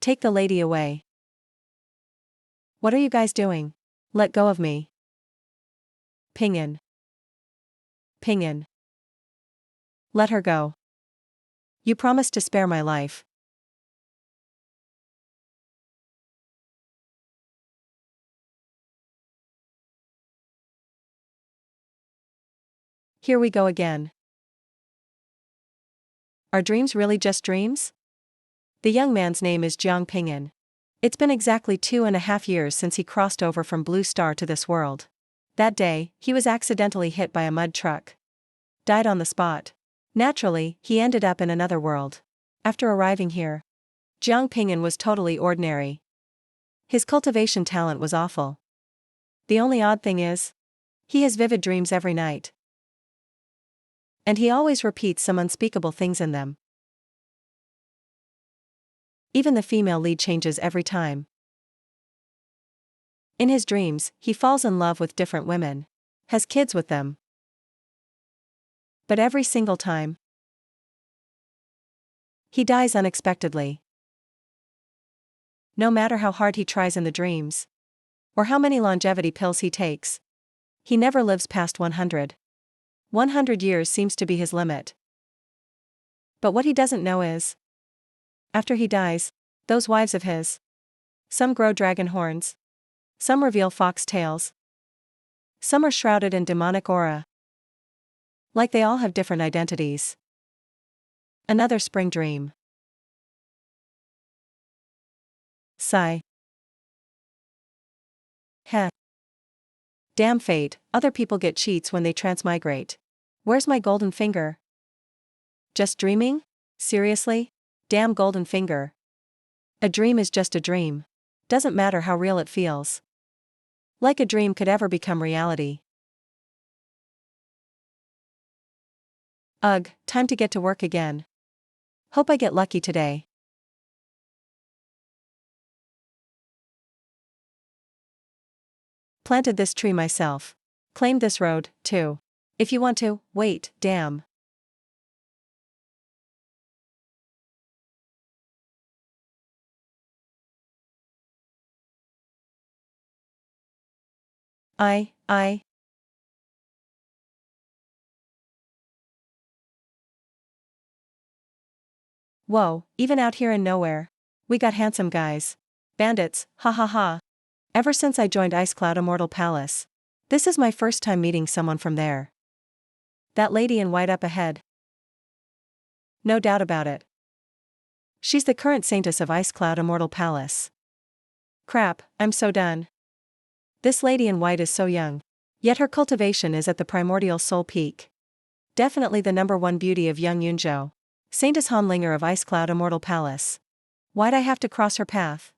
Take the lady away. What are you guys doing? Let go of me. Pinyin. Pinyin. Let her go. You promised to spare my life. Here we go again. Are dreams really just dreams? The young man's name is Jiang Pinyin. It's been exactly 2.5 years since he crossed over from Blue Star to this world. That day, he was accidentally hit by a mud truck. Died on the spot. Naturally, he ended up in another world. After arriving here, Jiang Pinyin was totally ordinary. His cultivation talent was awful. The only odd thing is, he has vivid dreams every night. And he always repeats some unspeakable things in them. Even the female lead changes every time. In his dreams, he falls in love with different women, has kids with them. But every single time, he dies unexpectedly. No matter how hard he tries in the dreams, or how many longevity pills he takes, he never lives past 100. 100 years seems to be his limit. But what he doesn't know is, after he dies, those wives of his, some grow dragon horns, some reveal fox tails, some are shrouded in demonic aura. Like they all have different identities. Another spring dream. Sigh. Heh. Damn fate, other people get cheats when they transmigrate. Where's my golden finger? Just dreaming? Seriously? Damn golden finger. A dream is just a dream. Doesn't matter how real it feels. Like a dream could ever become reality. Ugh, time to get to work again. Hope I get lucky today. Planted this tree myself. Claimed this road, too. If you want to, wait, damn. I. Whoa, even out here in nowhere. We got handsome guys. Bandits, ha ha ha. Ever since I joined Ice Cloud Immortal Palace. This is my first time meeting someone from there. That lady in white up ahead. No doubt about it. She's the current saintess of Ice Cloud Immortal Palace. Crap, I'm so done. This lady in white is so young. Yet her cultivation is at the primordial soul peak. Definitely the #1 beauty of young Yunzhou. Saintess Hanlinger of Ice Cloud Immortal Palace. Why'd I have to cross her path?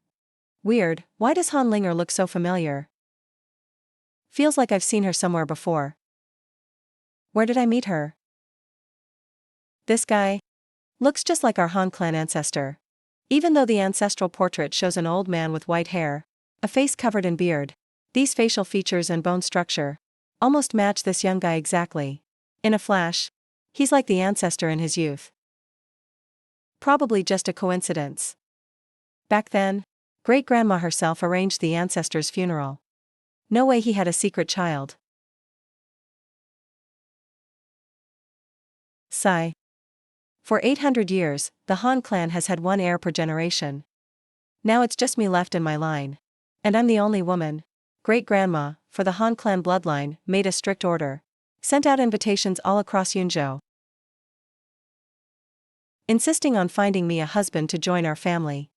Weird, why does Hanlinger look so familiar? Feels like I've seen her somewhere before. Where did I meet her? This guy? Looks just like our Han clan ancestor. Even though the ancestral portrait shows an old man with white hair, a face covered in beard, these facial features and bone structure almost match this young guy exactly. In a flash, he's like the ancestor in his youth. Probably just a coincidence. Back then, great-grandma herself arranged the ancestor's funeral. No way he had a secret child. Sigh. For 800 years, the Han clan has had one heir per generation. Now it's just me left in my line. And I'm the only woman. Great-grandma, for the Han clan bloodline, made a strict order. Sent out invitations all across Yunzhou, insisting on finding me a husband to join our family.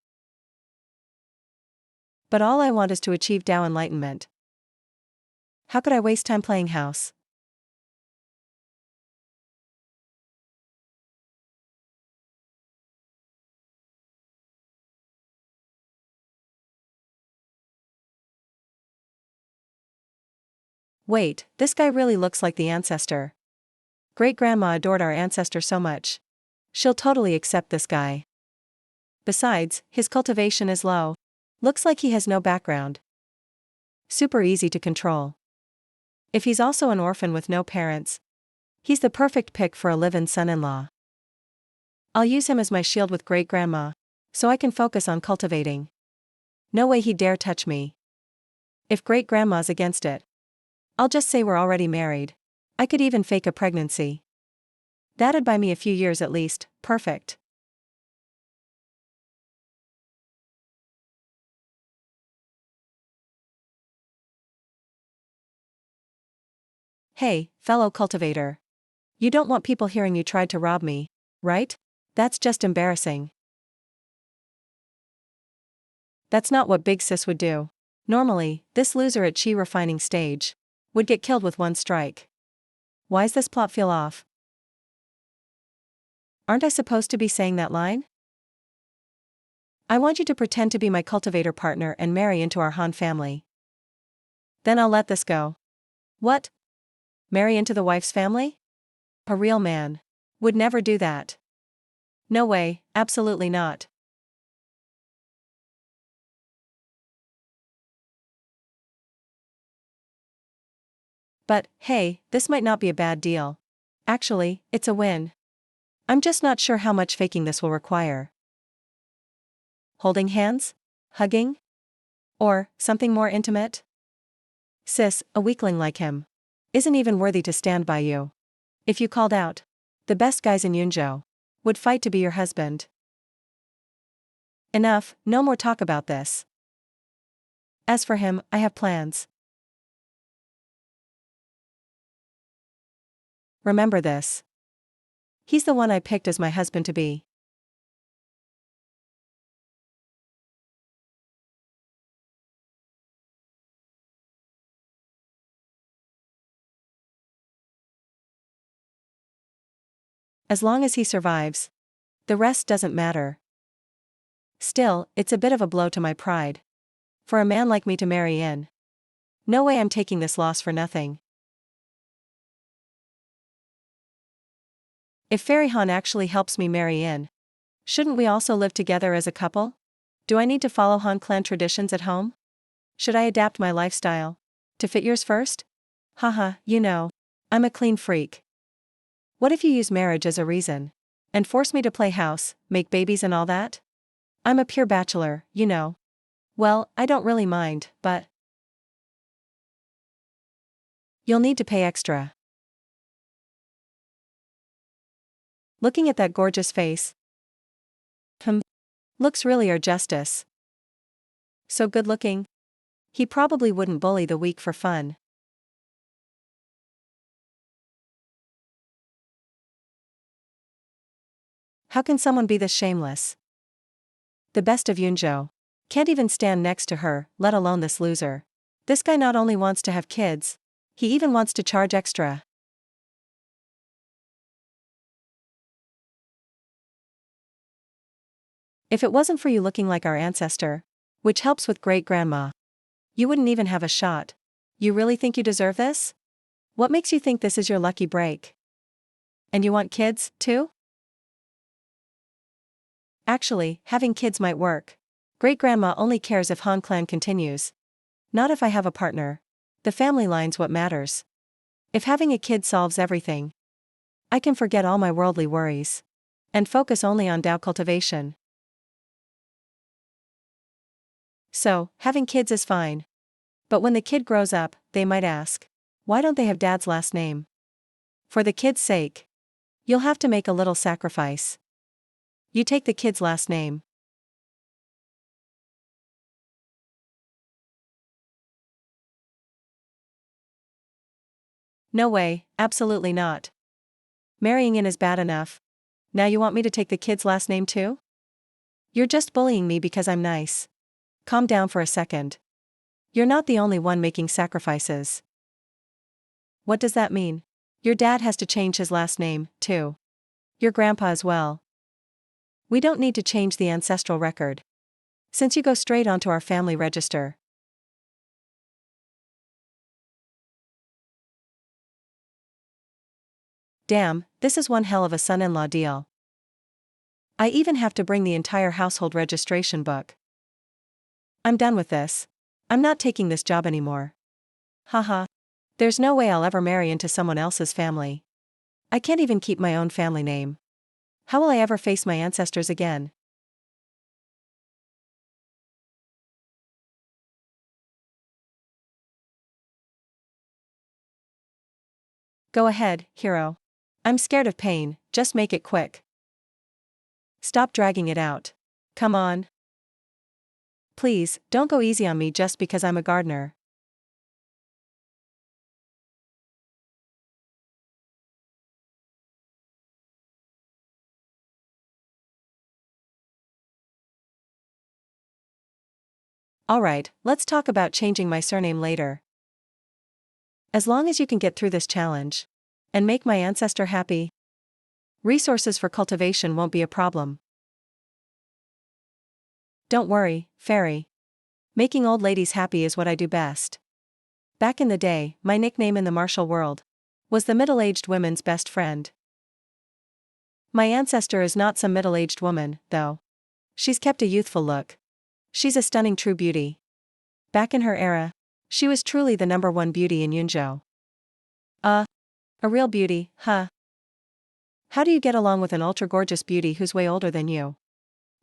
But all I want is to achieve Tao enlightenment. How could I waste time playing house? Wait, this guy really looks like the ancestor. Great-grandma adored our ancestor so much. She'll totally accept this guy. Besides, his cultivation is low. Looks like he has no background. Super easy to control. If he's also an orphan with no parents, he's the perfect pick for a live-in son-in-law. I'll use him as my shield with great-grandma. so I can focus on cultivating. No way he'd dare touch me. If great-grandma's against it, I'll just say we're already married. I could even fake a pregnancy. That'd buy me a few years at least. Perfect. Hey, fellow cultivator. You don't want people hearing you tried to rob me, right? That's just embarrassing. That's not what Big Sis would do. Normally, this loser at Chi refining stage would get killed with one strike. Why's this plot feel off? Aren't I supposed to be saying that line? I want you to pretend to be my cultivator partner and marry into our Han family. Then I'll let this go. What? Marry into the wife's family? A real man would never do that. No way, absolutely not. But, hey, this might not be a bad deal. Actually, it's a win. I'm just not sure how much faking this will require. Holding hands? Hugging? Or, something more intimate? Sis, a weakling like him isn't even worthy to stand by you. If you called out, the best guys in Yunzhou would fight to be your husband. Enough, no more talk about this. As for him, I have plans. Remember this. He's the one I picked as my husband-to-be. As long as he survives, the rest doesn't matter. Still, it's a bit of a blow to my pride. For a man like me to marry in. No way I'm taking this loss for nothing. If Fairy Han actually helps me marry in, shouldn't we also live together as a couple? Do I need to follow Han clan traditions at home? Should I adapt my lifestyle to fit yours first? Haha, you know, I'm a clean freak. What if you use marriage as a reason and force me to play house, make babies and all that? I'm a pure bachelor, you know. Well, I don't really mind, but you'll need to pay extra. Looking at that gorgeous face. Looks really our justice. So good looking. He probably wouldn't bully the weak for fun. How can someone be this shameless? The best of Yunzhou. Can't even stand next to her, let alone this loser. This guy not only wants to have kids, he even wants to charge extra. If it wasn't for you looking like our ancestor, which helps with great-grandma, you wouldn't even have a shot. You really think you deserve this? What makes you think this is your lucky break? And you want kids, too? Actually, having kids might work. Great-grandma only cares if Han clan continues. Not if I have a partner. The family line's what matters. If having a kid solves everything, I can forget all my worldly worries and focus only on Dao cultivation. So, having kids is fine. But when the kid grows up, they might ask, why don't they have dad's last name? For the kid's sake, you'll have to make a little sacrifice. You take the kid's last name. No way, absolutely not. Marrying in is bad enough. Now you want me to take the kid's last name too? You're just bullying me because I'm nice. Calm down for a second. You're not the only one making sacrifices. What does that mean? Your dad has to change his last name, too. Your grandpa as well. We don't need to change the ancestral record, since you go straight onto our family register. Damn, this is one hell of a son-in-law deal. I even have to bring the entire household registration book. I'm done with this. I'm not taking this job anymore. Haha. There's no way I'll ever marry into someone else's family. I can't even keep my own family name. How will I ever face my ancestors again? Go ahead, hero. I'm scared of pain, just make it quick. Stop dragging it out. Come on. Please, don't go easy on me just because I'm a gardener. Alright, let's talk about changing my surname later. As long as you can get through this challenge and make my ancestor happy, resources for cultivation won't be a problem. Don't worry, fairy. Making old ladies happy is what I do best. Back in the day, my nickname in the martial world was the middle-aged women's best friend. My ancestor is not some middle-aged woman, though. She's kept a youthful look. She's a stunning true beauty. Back in her era, she was truly the #1 beauty in Yunzhou. A real beauty, huh? How do you get along with an ultra-gorgeous beauty who's way older than you?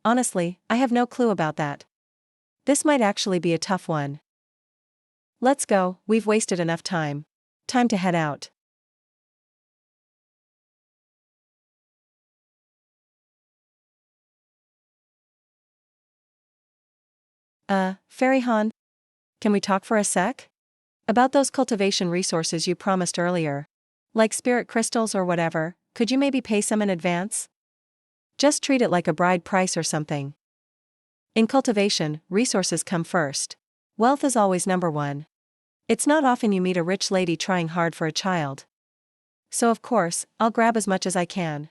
Honestly, I have no clue about that. This might actually be a tough one. Let's go, we've wasted enough time. Time to head out. Fairy Han? Can we talk for a sec? About those cultivation resources you promised earlier. Like spirit crystals or whatever, could you maybe pay some in advance? Just treat it like a bride price or something. In cultivation, resources come first. Wealth is always #1. It's not often you meet a rich lady trying hard for a child. So of course, I'll grab as much as I can.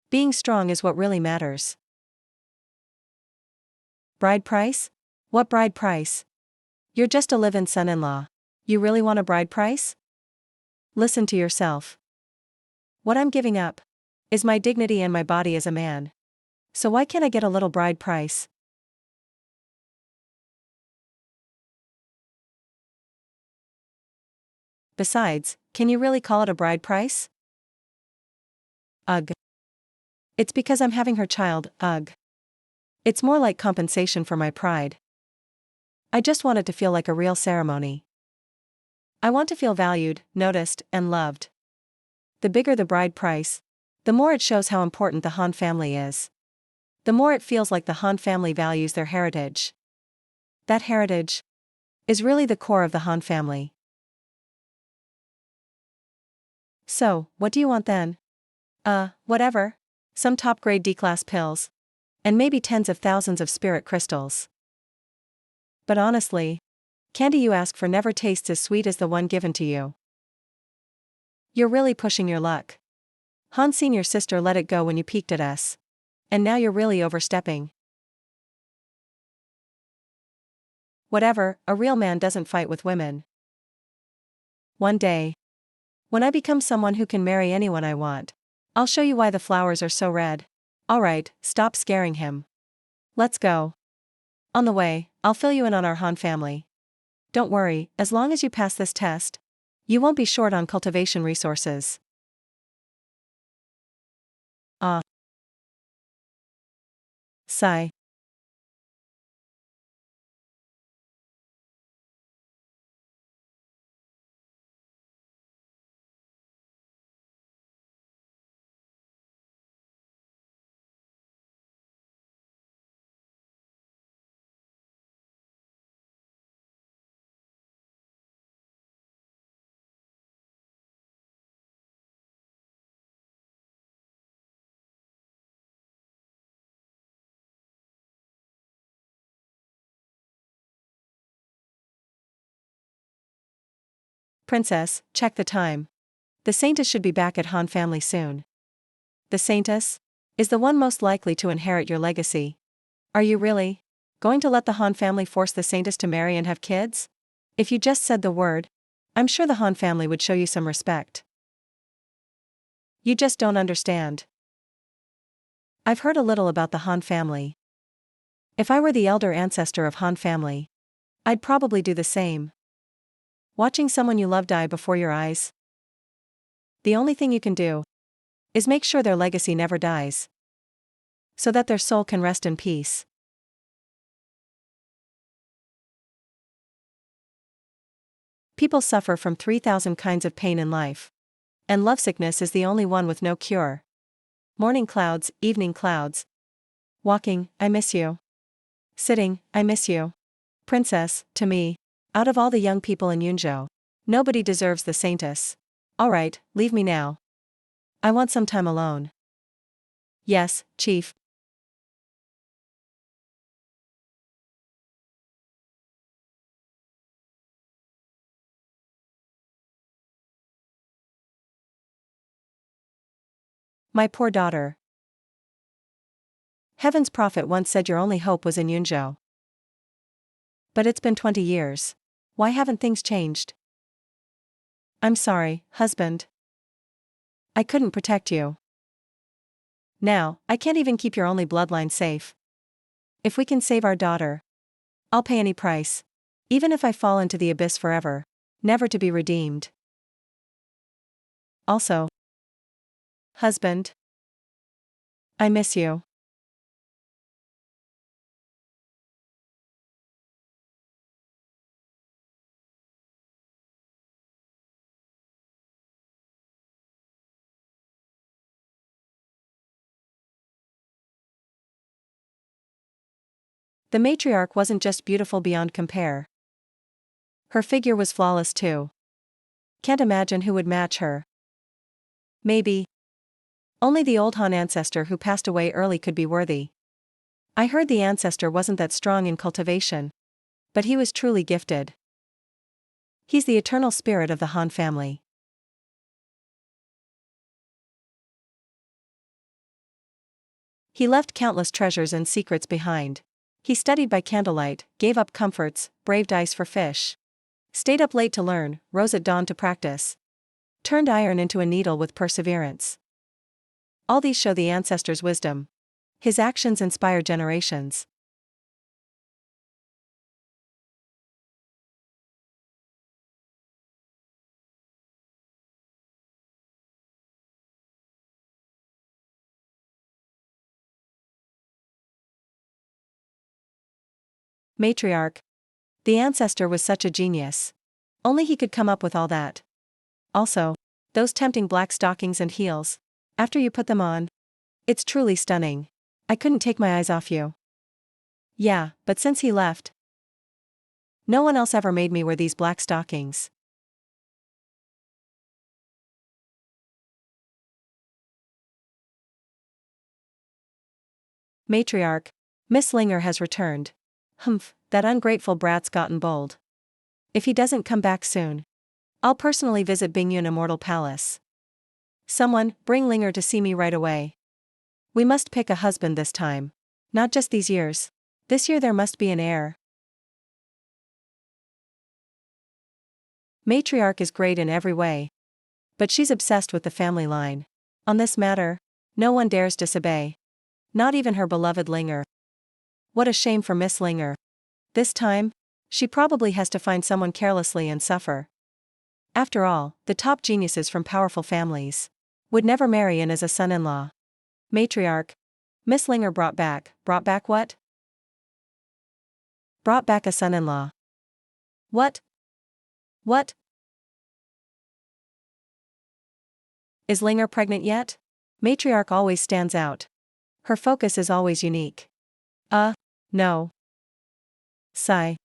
Being strong is what really matters. Bride price? What bride price? You're just a live-in son-in-law. You really want a bride price? Listen to yourself. What I'm giving up is my dignity and my body as a man. So why can't I get a little bride price? Besides, can you really call it a bride price? Ugh. It's because I'm having her child, ugh. It's more like compensation for my pride. I just want it to feel like a real ceremony. I want to feel valued, noticed, and loved. The bigger the bride price, the more it shows how important the Han family is. The more it feels like the Han family values their heritage. That heritage is really the core of the Han family. So, what do you want then? Whatever. Some top-grade D-class pills. And maybe tens of thousands of spirit crystals. But honestly, candy you ask for never tastes as sweet as the one given to you. You're really pushing your luck. Han Senior's sister let it go when you peeked at us. And now you're really overstepping. Whatever, a real man doesn't fight with women. One day, when I become someone who can marry anyone I want, I'll show you why the flowers are so red. Alright, stop scaring him. Let's go. On the way, I'll fill you in on our Han family. Don't worry, as long as you pass this test, you won't be short on cultivation resources. Sigh. Princess, check the time. The Saintess should be back at Han family soon. The Saintess is the one most likely to inherit your legacy. Are you really going to let the Han family force the Saintess to marry and have kids? If you just said the word, I'm sure the Han family would show you some respect. You just don't understand. I've heard a little about the Han family. If I were the elder ancestor of Han family, I'd probably do the same. Watching someone you love die before your eyes. The only thing you can do is make sure their legacy never dies, so that their soul can rest in peace. People suffer from 3,000 kinds of pain in life. And lovesickness is the only one with no cure. Morning clouds, evening clouds. Walking, I miss you. Sitting, I miss you. Princess, to me. Out of all the young people in Yunzhou, nobody deserves the saintess. Alright, leave me now. I want some time alone. Yes, chief. My poor daughter. Heaven's prophet once said your only hope was in Yunzhou. But it's been 20 years. Why haven't things changed? I'm sorry, husband. I couldn't protect you. Now, I can't even keep your only bloodline safe. If we can save our daughter, I'll pay any price. Even if I fall into the abyss forever, never to be redeemed. Also, husband, I miss you. The matriarch wasn't just beautiful beyond compare. Her figure was flawless too. Can't imagine who would match her. Maybe only the old Han ancestor who passed away early could be worthy. I heard the ancestor wasn't that strong in cultivation, but he was truly gifted. He's the eternal spirit of the Han family. He left countless treasures and secrets behind. He studied by candlelight, gave up comforts, braved ice for fish. Stayed up late to learn, rose at dawn to practice. Turned iron into a needle with perseverance. All these show the ancestor's wisdom. His actions inspire generations. Matriarch. The ancestor was such a genius. Only he could come up with all that. Also, those tempting black stockings and heels. After you put them on, it's truly stunning. I couldn't take my eyes off you. Yeah, but since he left, no one else ever made me wear these black stockings. Matriarch. Miss Linger has returned. Humph, that ungrateful brat's gotten bold. If he doesn't come back soon, I'll personally visit Bingyun Immortal Palace. Someone, bring Linger to see me right away. We must pick a husband this time. Not just these years. This year there must be an heir. Matriarch is great in every way. But she's obsessed with the family line. On this matter, no one dares disobey. Not even her beloved Linger. What a shame for Miss Linger. This time, she probably has to find someone carelessly and suffer. After all, the top geniuses from powerful families would never marry in as a son-in-law. Matriarch. Miss Linger brought back what? Brought back a son-in-law. What? What? Is Linger pregnant yet? Matriarch always stands out. Her focus is always unique. No. Sigh.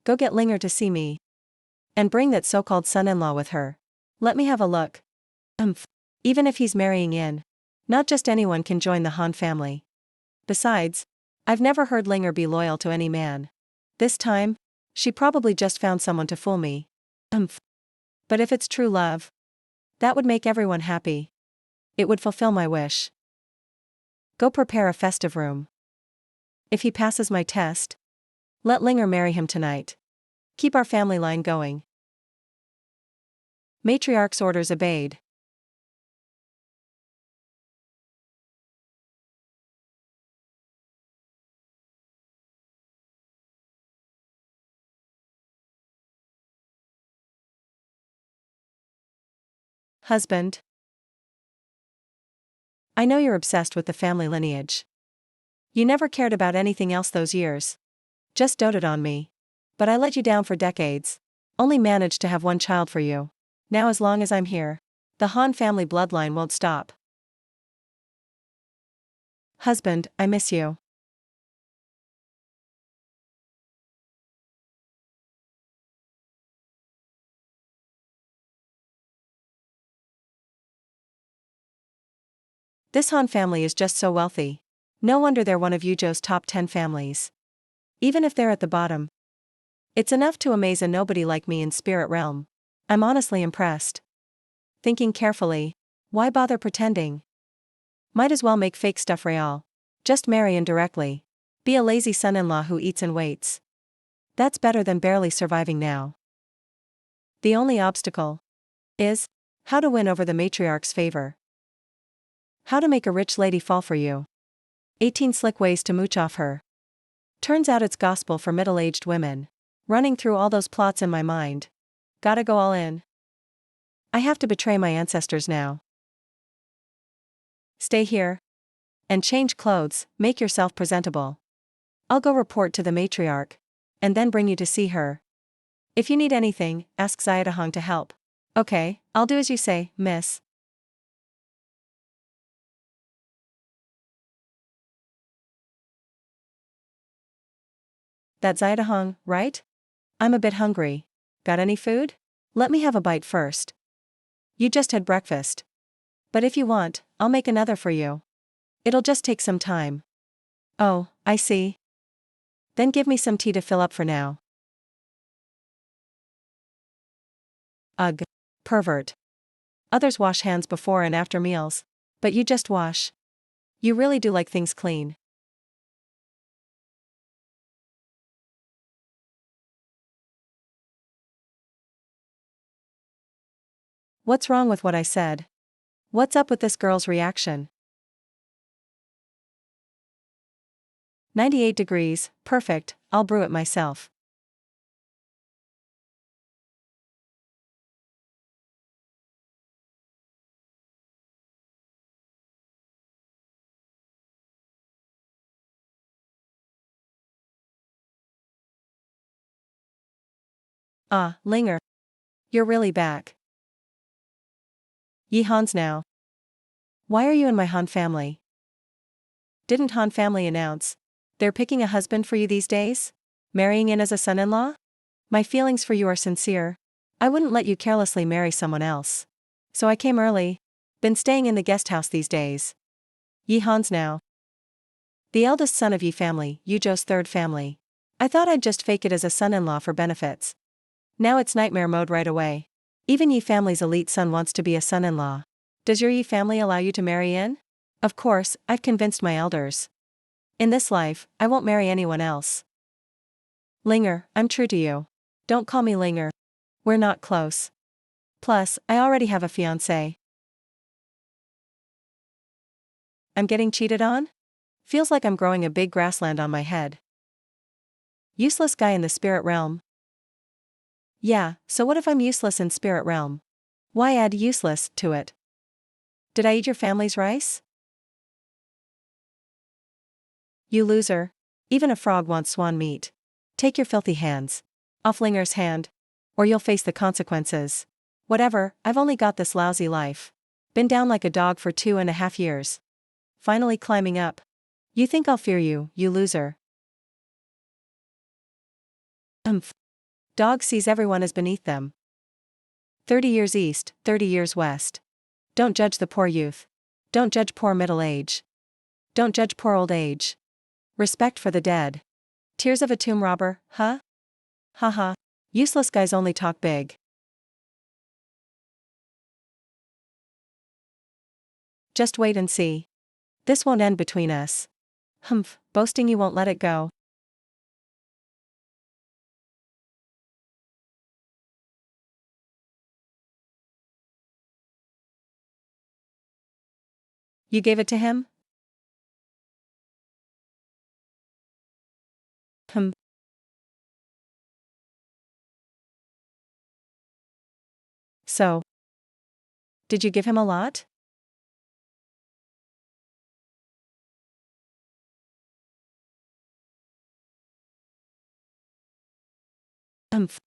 Go get Linger to see me. And bring that so-called son-in-law with her. Let me have a look. Even if he's marrying in, not just anyone can join the Han family. Besides, I've never heard Linger be loyal to any man. This time, she probably just found someone to fool me. But if it's true love, that would make everyone happy. It would fulfill my wish. Go prepare a festive room. If he passes my test, let Linger marry him tonight. Keep our family line going. Matriarch's orders obeyed. Husband. I know you're obsessed with the family lineage. You never cared about anything else those years. Just doted on me. But I let you down for decades. Only managed to have one child for you. Now as long as I'm here, the Han family bloodline won't stop. Husband, I miss you. This Han family is just so wealthy. No wonder they're one of Yuzhou's top 10 families. Even if they're at the bottom, it's enough to amaze a nobody like me in spirit realm. I'm honestly impressed. Thinking carefully, why bother pretending? Might as well make fake stuff real. Just marry indirectly. Be a lazy son-in-law who eats and waits. That's better than barely surviving now. The only obstacle is how to win over the matriarch's favor. How to make a rich lady fall for you. 18 slick ways to mooch off her. Turns out it's gospel for middle-aged women. Running through all those plots in my mind. Gotta go all in. I have to betray my ancestors now. Stay here. And change clothes, make yourself presentable. I'll go report to the matriarch. And then bring you to see her. If you need anything, ask Xiaodahong to help. Okay, I'll do as you say, miss. That Xiaodahong, right? I'm a bit hungry. Got any food? Let me have a bite first. You just had breakfast. But if you want, I'll make another for you. It'll just take some time. Oh, I see. Then give me some tea to fill up for now. Ugh. Pervert. Others wash hands before and after meals. But you just wash. You really do like things clean. What's wrong with what I said? What's up with this girl's reaction? 98 degrees, perfect, I'll brew it myself. Ah, Linger. You're really back. Ye Hans now. Why are you in my Han family? Didn't Han family announce they're picking a husband for you these days? Marrying in as a son-in-law? My feelings for you are sincere. I wouldn't let you carelessly marry someone else. So I came early. Been staying in the guest house these days. Ye Hans now. The eldest son of Yi family, Yuzhou's third family. I thought I'd just fake it as a son-in-law for benefits. Now it's nightmare mode right away. Even Yi family's elite son wants to be a son-in-law. Does your Yi family allow you to marry in? Of course, I've convinced my elders. In this life, I won't marry anyone else. Linger, I'm true to you. Don't call me Linger. We're not close. Plus, I already have a fiancé. I'm getting cheated on? Feels like I'm growing a big grassland on my head. Useless guy in the spirit realm. Yeah, so what if I'm useless in spirit realm? Why add useless to it? Did I eat your family's rice? You loser. Even a frog wants swan meat. Take your filthy hands off Linger's hand, or you'll face the consequences. Whatever, I've only got this lousy life. Been down like a dog for 2.5 years. Finally climbing up. You think I'll fear you, you loser. Umph. Dog sees everyone as beneath them. 30 years east, 30 years west. Don't judge the poor youth. Don't judge poor middle age. Don't judge poor old age. Respect for the dead. Tears of a tomb robber, huh? Haha. Useless guys only talk big. Just wait and see. This won't end between us. Humph, boasting you won't let it go. You gave it to him? Hmm. So. Did you give him a lot? Humph.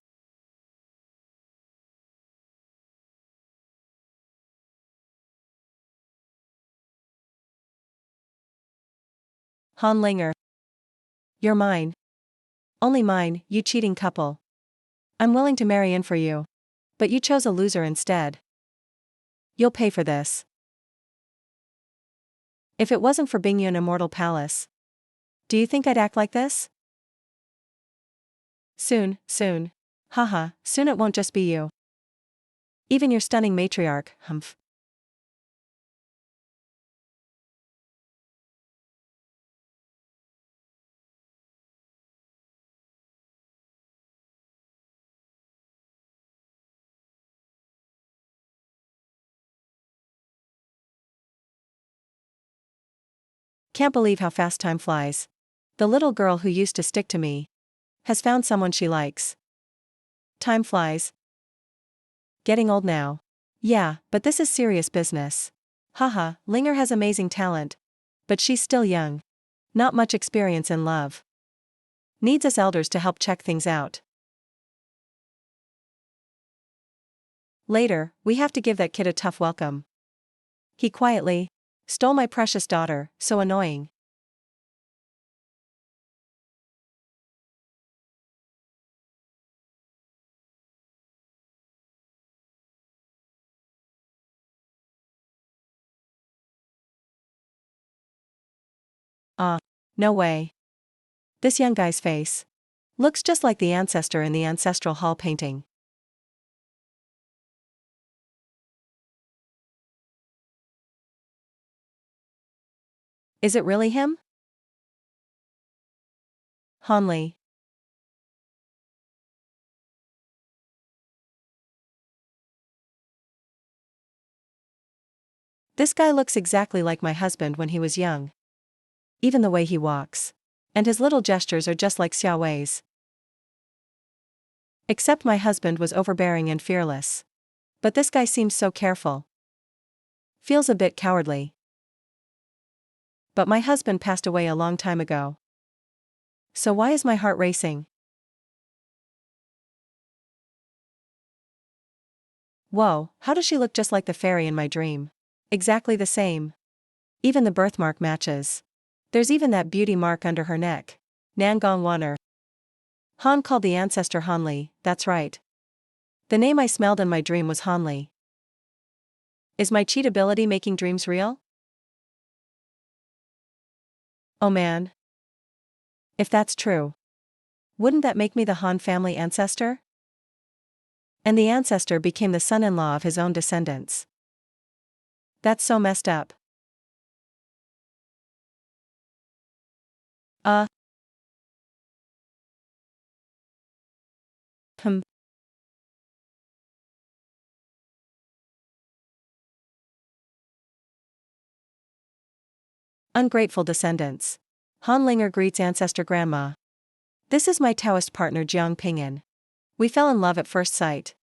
Han Linger. You're mine. Only mine, you cheating couple. I'm willing to marry in for you. But you chose a loser instead. You'll pay for this. If it wasn't for being you in Immortal Palace. Do you think I'd act like this? Soon, soon. Haha, soon it won't just be you. Even your stunning matriarch, humph. Can't believe how fast time flies. The little girl who used to stick to me has found someone she likes. Time flies. Getting old now. Yeah, but this is serious business. Haha, Linger has amazing talent. But she's still young. Not much experience in love. Needs us elders to help check things out. Later, we have to give that kid a tough welcome. He quietly stole my precious daughter, so annoying. No way. This young guy's face looks just like the ancestor in the ancestral hall painting. Is it really him? Hanli. This guy looks exactly like my husband when he was young. Even the way he walks. And his little gestures are just like Xiao Wei's. Except my husband was overbearing and fearless. But this guy seems so careful. Feels a bit cowardly. But my husband passed away a long time ago. So why is my heart racing? Whoa, how does she look just like the fairy in my dream? Exactly the same. Even the birthmark matches. There's even that beauty mark under her neck. Nangong Waner. Han called the ancestor Hanli, that's right. The name I smelled in my dream was Hanli. Is my cheat ability making dreams real? Oh man. If that's true, wouldn't that make me the Han family ancestor? And the ancestor became the son-in-law of his own descendants. That's so messed up. Uh. Hmm. Ungrateful descendants. Han Linger greets ancestor grandma. This is my Taoist partner Jiang Ping'an. We fell in love at first sight.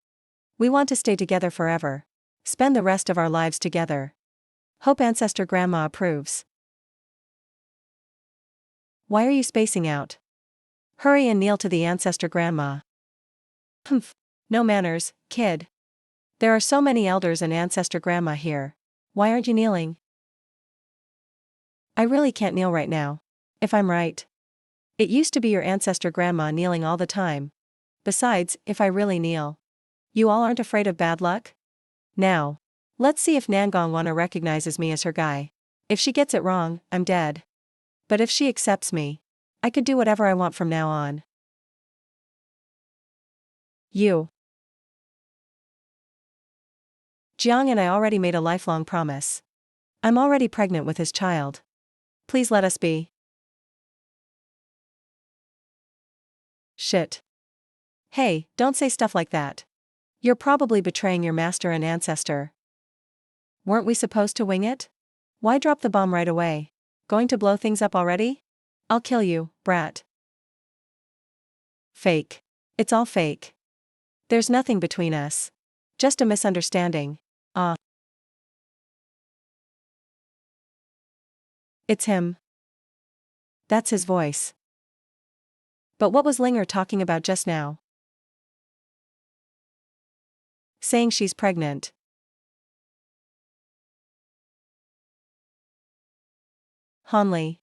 We want to stay together forever. Spend the rest of our lives together. Hope ancestor grandma approves. Why are you spacing out? Hurry and kneel to the ancestor grandma. Humph. No manners, kid. There are so many elders and ancestor grandma here. Why aren't you kneeling? I really can't kneel right now. If I'm right. It used to be your ancestor grandma kneeling all the time. Besides, if I really kneel, you all aren't afraid of bad luck? Now. Let's see if Nangongwana recognizes me as her guy. If she gets it wrong, I'm dead. But if she accepts me, I could do whatever I want from now on. You. Jiang and I already made a lifelong promise. I'm already pregnant with his child. Please let us be. Shit. Hey, don't say stuff like that. You're probably betraying your master and ancestor. Weren't we supposed to wing it? Why drop the bomb right away? Going to blow things up already? I'll kill you, brat. Fake. It's all fake. There's nothing between us. Just a misunderstanding. It's him. That's his voice. But what was Linger talking about just now? Saying she's pregnant. Hanli.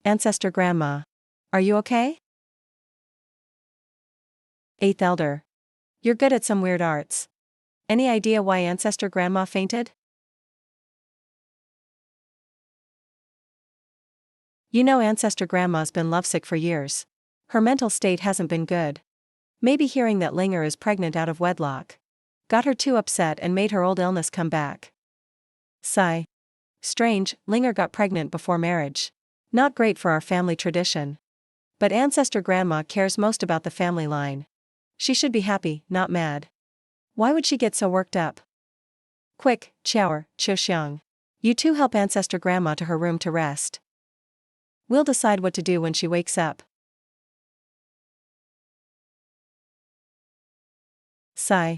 Ancestor Grandma. Are you okay? 8th Elder. You're good at some weird arts. Any idea why Ancestor Grandma fainted? You know Ancestor Grandma's been lovesick for years. Her mental state hasn't been good. Maybe hearing that Linger is pregnant out of wedlock got her too upset and made her old illness come back. Sigh. Strange, Linger got pregnant before marriage. Not great for our family tradition. But Ancestor Grandma cares most about the family line. She should be happy, not mad. Why would she get so worked up? Quick, Chower, Xiang. You two help Ancestor Grandma to her room to rest. We'll decide what to do when she wakes up. Sigh.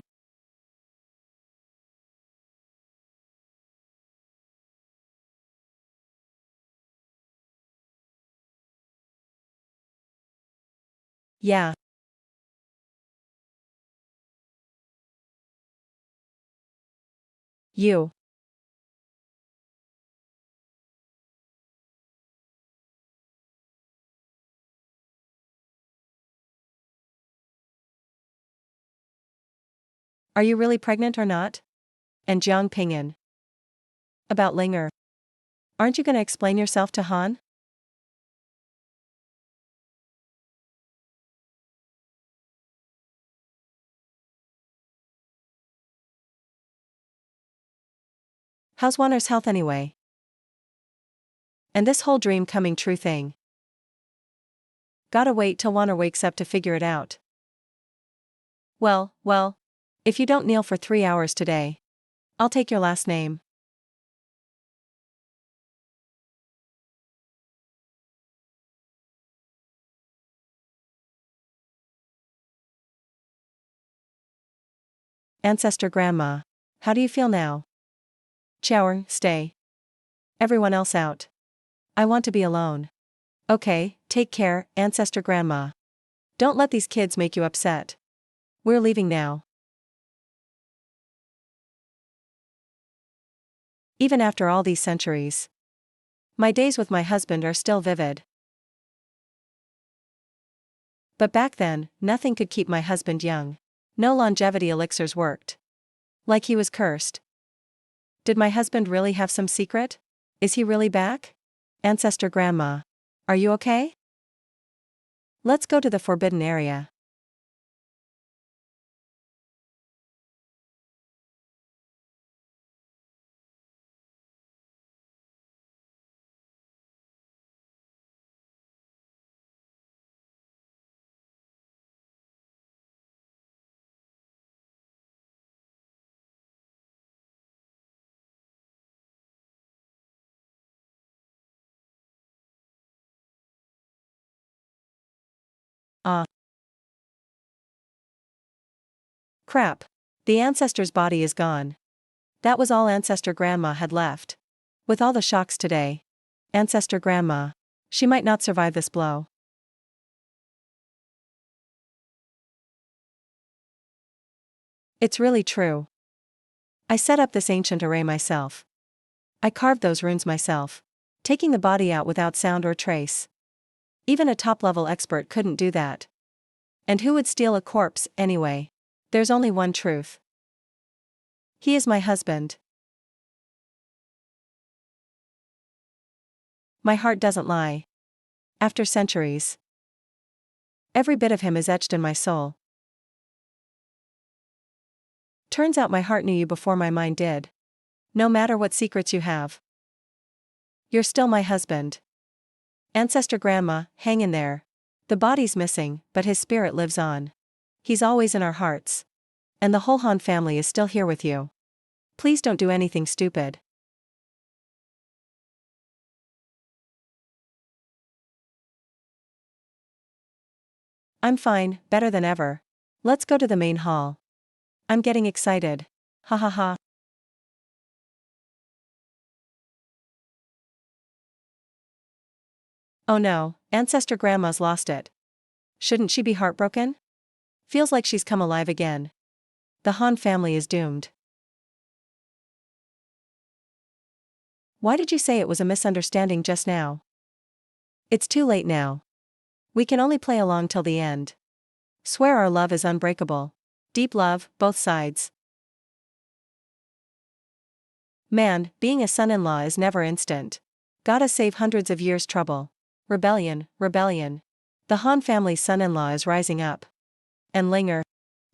Yeah. You. Are you really pregnant or not? And Jiang Pinyin. About Linger. Aren't you gonna explain yourself to Han? How's Wanner's health anyway? And this whole dream coming true thing. Gotta wait till Wanner wakes up to figure it out. Well, if you don't kneel for 3 hours today, I'll take your last name. Ancestor Grandma. How do you feel now? Chower, stay. Everyone else out. I want to be alone. Okay, take care, Ancestor Grandma. Don't let these kids make you upset. We're leaving now. Even after all these centuries, my days with my husband are still vivid. But back then, nothing could keep my husband young. No longevity elixirs worked. Like he was cursed. Did my husband really have some secret? Is he really back? Ancestor Grandma. Are you okay? Let's go to the forbidden area. Ah. Crap. The ancestor's body is gone. That was all Ancestor Grandma had left. With all the shocks today. Ancestor Grandma. She might not survive this blow. It's really true. I set up this ancient array myself. I carved those runes myself. Taking the body out without sound or trace. Even a top-level expert couldn't do that. And who would steal a corpse, anyway? There's only one truth. He is my husband. My heart doesn't lie. After centuries. Every bit of him is etched in my soul. Turns out my heart knew you before my mind did. No matter what secrets you have. You're still my husband. Ancestor Grandma, hang in there. The body's missing, but his spirit lives on. He's always in our hearts. And the whole Han family is still here with you. Please don't do anything stupid. I'm fine, better than ever. Let's go to the main hall. I'm getting excited. Ha ha ha. Oh no, Ancestor Grandma's lost it. Shouldn't she be heartbroken? Feels like she's come alive again. The Han family is doomed. Why did you say it was a misunderstanding just now? It's too late now. We can only play along till the end. Swear our love is unbreakable. Deep love, both sides. Man, being a son-in-law is never instant. Gotta save hundreds of years' trouble. Rebellion, rebellion. The Han family's son-in-law is rising up. And Linger.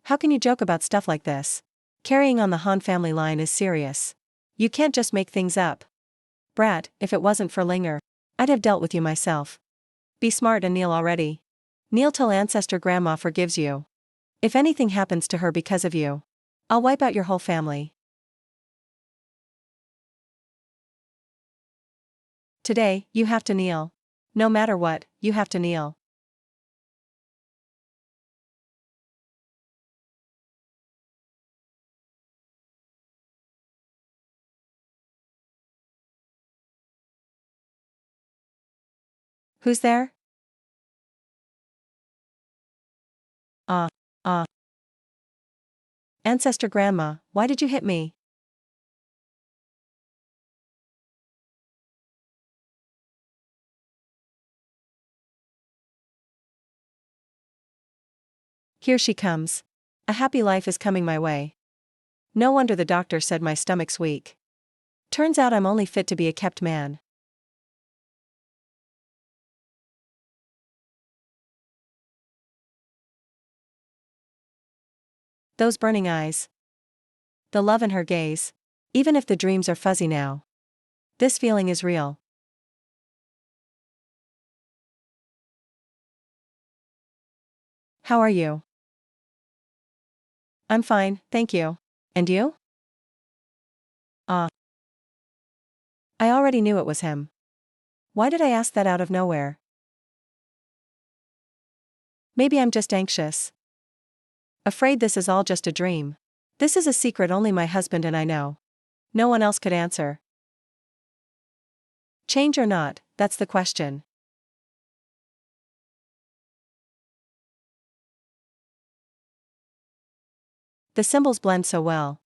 How can you joke about stuff like this? Carrying on the Han family line is serious. You can't just make things up. Brat, if it wasn't for Linger, I'd have dealt with you myself. Be smart and kneel already. Kneel till ancestor grandma forgives you. If anything happens to her because of you, I'll wipe out your whole family. Today, you have to kneel. No matter what, you have to kneel. Who's there? Ah, ah. Ancestor grandma, why did you hit me? Here she comes. A happy life is coming my way. No wonder the doctor said my stomach's weak. Turns out I'm only fit to be a kept man. Those burning eyes. The love in her gaze. Even if the dreams are fuzzy now. This feeling is real. How are you? I'm fine, thank you. And you? Ah. I already knew it was him. Why did I ask that out of nowhere? Maybe I'm just anxious. Afraid this is all just a dream. This is a secret only my husband and I know. No one else could answer. Change or not, that's the question. The symbols blend so well.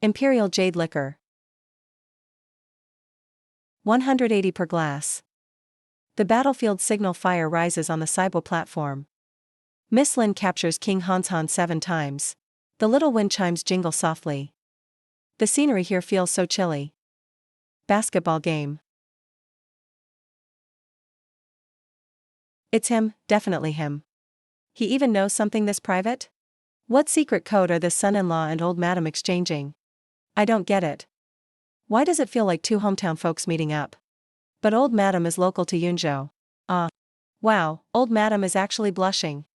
Imperial Jade Liquor. 180 per glass. The battlefield signal fire rises on the Saibo platform. Miss Lin captures King Hanshan 7 times. The little wind chimes jingle softly. The scenery here feels so chilly. Basketball game. It's him, definitely him. He even knows something this private? What secret code are this son-in-law and old madam exchanging? I don't get it. Why does it feel like two hometown folks meeting up? But old madam is local to Yunzhou. Ah. Wow, old madam is actually blushing.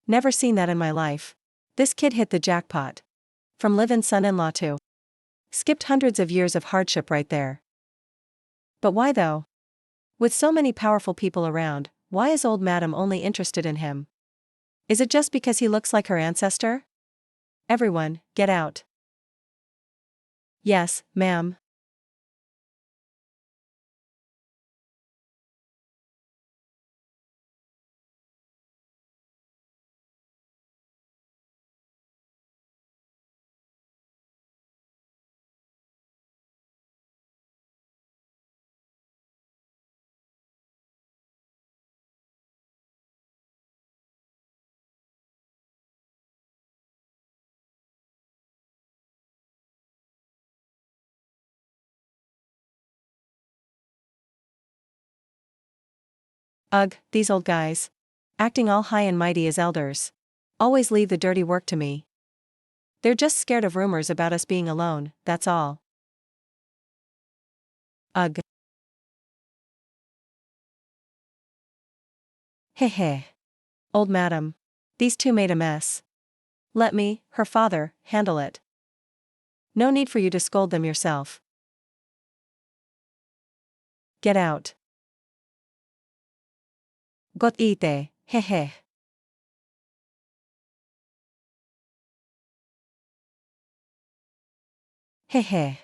Never seen that in my life. This kid hit the jackpot. From live-in son-in-law to skipped hundreds of years of hardship right there. But why though? With so many powerful people around, why is old madam only interested in him? Is it just because he looks like her ancestor? Everyone, get out. Yes, ma'am. Ugh, these old guys. Acting all high and mighty as elders. Always leave the dirty work to me. They're just scared of rumors about us being alone, that's all. Ugh. Heh. Old madam. These two made a mess. Let me, her father, handle it. No need for you to scold them yourself. Get out. Got ite, heh. Heh.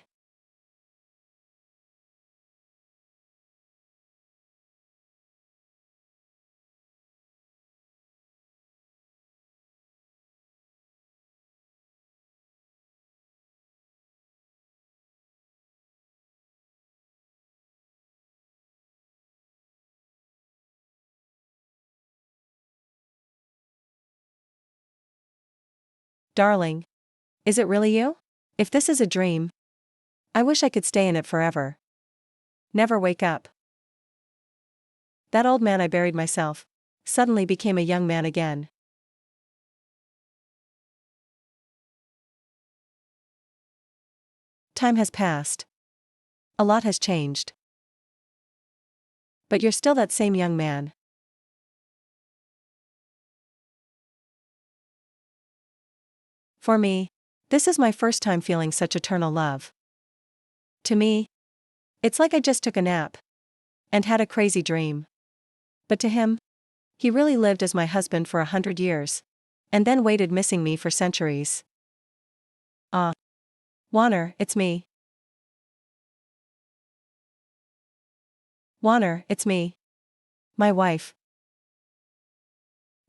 Darling. Is it really you? If this is a dream, I wish I could stay in it forever. Never wake up. That old man I buried myself suddenly became a young man again. Time has passed. A lot has changed. But you're still that same young man. For me, this is my first time feeling such eternal love. To me, it's like I just took a nap and had a crazy dream. But to him, he really lived as my husband for 100 years, and then waited missing me for centuries. Ah. Warner, it's me. Warner, it's me. My wife.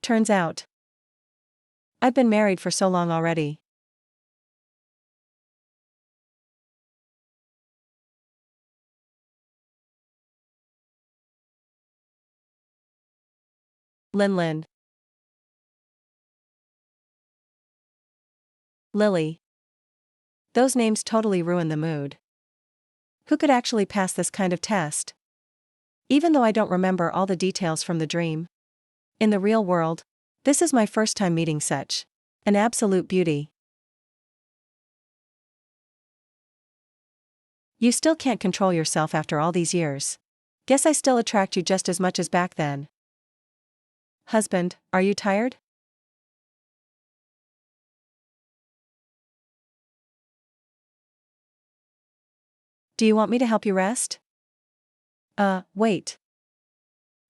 Turns out, I've been married for so long already. Lin. Lily. Those names totally ruin the mood. Who could actually pass this kind of test? Even though I don't remember all the details from the dream. In the real world, this is my first time meeting such an absolute beauty. You still can't control yourself after all these years. Guess I still attract you just as much as back then. Husband, are you tired? Do you want me to help you rest? Wait.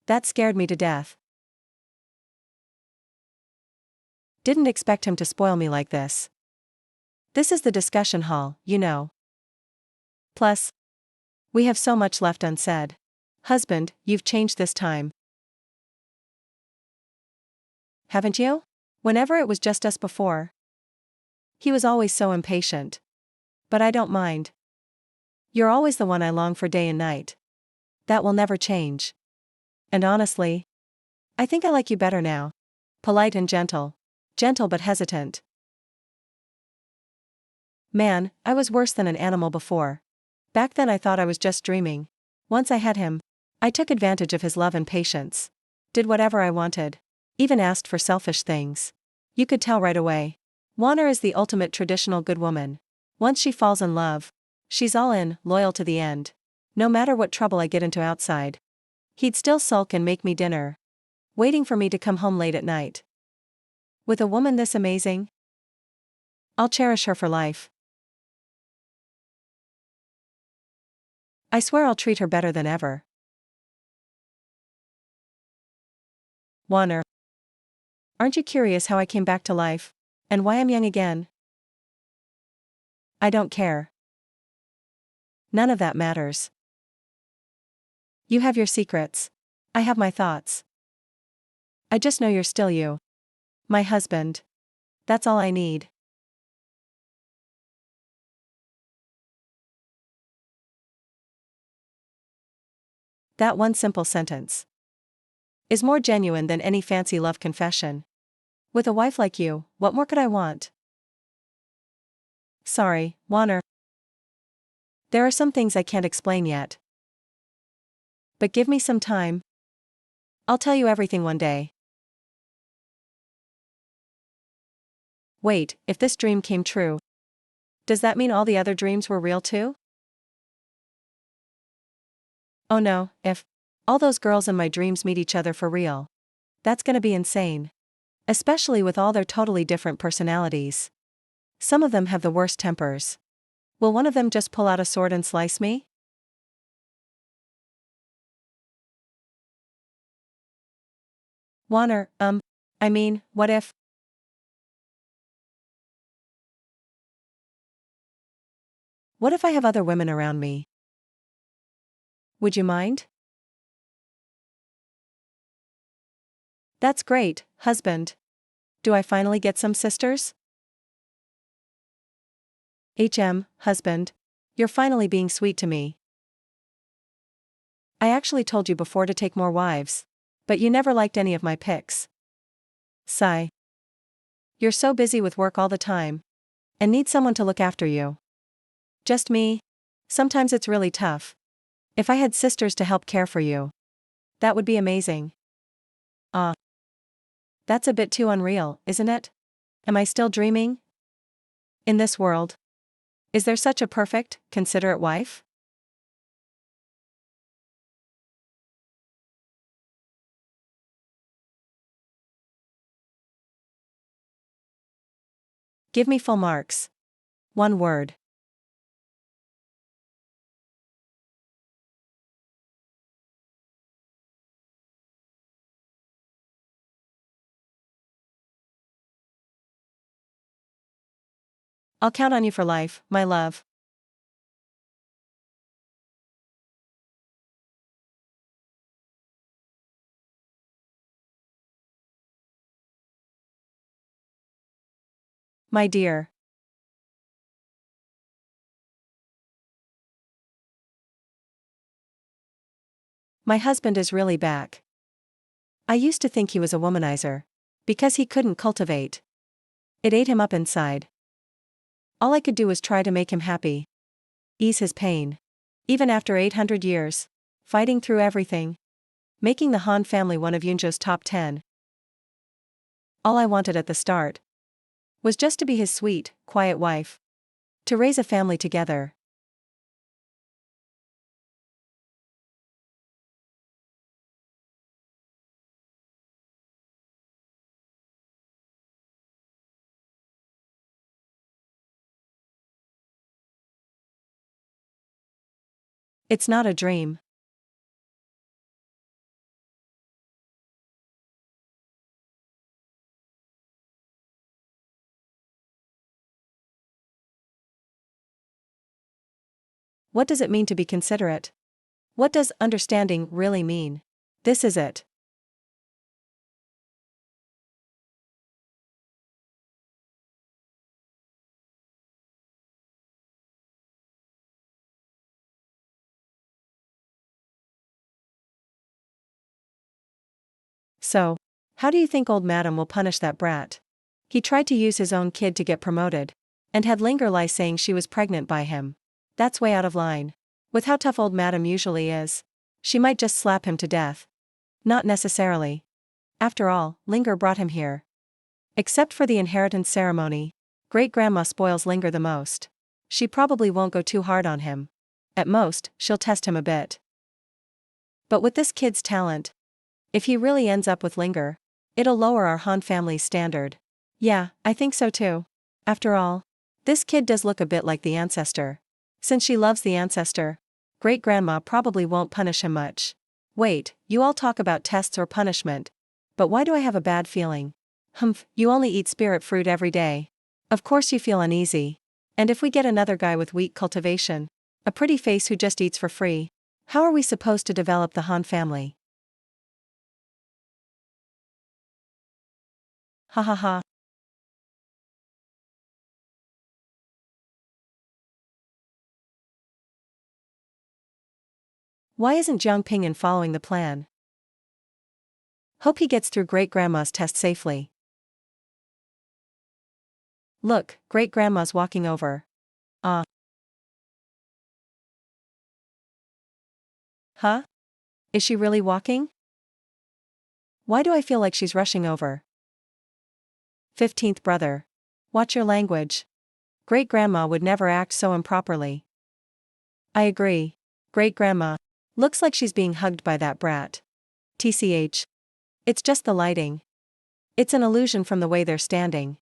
That scared me to death. Didn't expect him to spoil me like this. This is the discussion hall, you know. Plus, we have so much left unsaid. Husband, you've changed this time. Haven't you? Whenever it was just us before. He was always so impatient. But I don't mind. You're always the one I long for day and night. That will never change. And honestly, I think I like you better now. Polite and gentle. Gentle but hesitant. Man, I was worse than an animal before. Back then I thought I was just dreaming. Once I had him, I took advantage of his love and patience. Did whatever I wanted. Even asked for selfish things. You could tell right away. Warner is the ultimate traditional good woman. Once she falls in love, she's all in, loyal to the end. No matter what trouble I get into outside. He'd still sulk and make me dinner. Waiting for me to come home late at night. With a woman this amazing, I'll cherish her for life. I swear I'll treat her better than ever. Warner. Aren't you curious how I came back to life? And why I'm young again? I don't care. None of that matters. You have your secrets. I have my thoughts. I just know you're still you. My husband. That's all I need. That one simple sentence is more genuine than any fancy love confession. With a wife like you, what more could I want? Sorry, Warner. There are some things I can't explain yet. But give me some time. I'll tell you everything one day. Wait, if this dream came true, does that mean all the other dreams were real too? Oh no, if all those girls in my dreams meet each other for real. That's gonna be insane. Especially with all their totally different personalities. Some of them have the worst tempers. Will one of them just pull out a sword and slice me? Warner, what if? What if I have other women around me? Would you mind? That's great, husband. Do I finally get some sisters? Husband. You're finally being sweet to me. I actually told you before to take more wives. But you never liked any of my picks. Sigh. You're so busy with work all the time. And need someone to look after you. Just me? Sometimes it's really tough. If I had sisters to help care for you. That would be amazing. Ah. That's a bit too unreal, isn't it? Am I still dreaming? In this world? Is there such a perfect, considerate wife? Give me full marks. One word. I'll count on you for life, my love. My dear. My husband is really back. I used to think he was a womanizer. Because he couldn't cultivate. It ate him up inside. All I could do was try to make him happy. Ease his pain. Even after 800 years. Fighting through everything. Making the Han family one of Yunjo's top 10. All I wanted at the start. Was just to be his sweet, quiet wife. To raise a family together. It's not a dream. What does it mean to be considerate? What does understanding really mean? This is it. So, how do you think old Madam will punish that brat? He tried to use his own kid to get promoted. And had Linger lie saying she was pregnant by him. That's way out of line. With how tough old Madam usually is. She might just slap him to death. Not necessarily. After all, Linger brought him here. Except for the inheritance ceremony. Great-grandma spoils Linger the most. She probably won't go too hard on him. At most, she'll test him a bit. But with this kid's talent, if he really ends up with Linger, it'll lower our Han family's standard. Yeah, I think so too. After all, this kid does look a bit like the ancestor. Since she loves the ancestor, great-grandma probably won't punish him much. Wait, you all talk about tests or punishment. But why do I have a bad feeling? Humph, you only eat spirit fruit every day. Of course you feel uneasy. And if we get another guy with weak cultivation, a pretty face who just eats for free, how are we supposed to develop the Han family? Ha ha ha. Why isn't Jiang Pingyan following the plan? Hope he gets through great-grandma's test safely. Look, great-grandma's walking over. Ah. Huh? Is she really walking? Why do I feel like she's rushing over? 15th brother. Watch your language. Great-grandma would never act so improperly. I agree. Great-grandma. Looks like she's being hugged by that brat. TCH. It's just the lighting. It's an illusion from the way they're standing.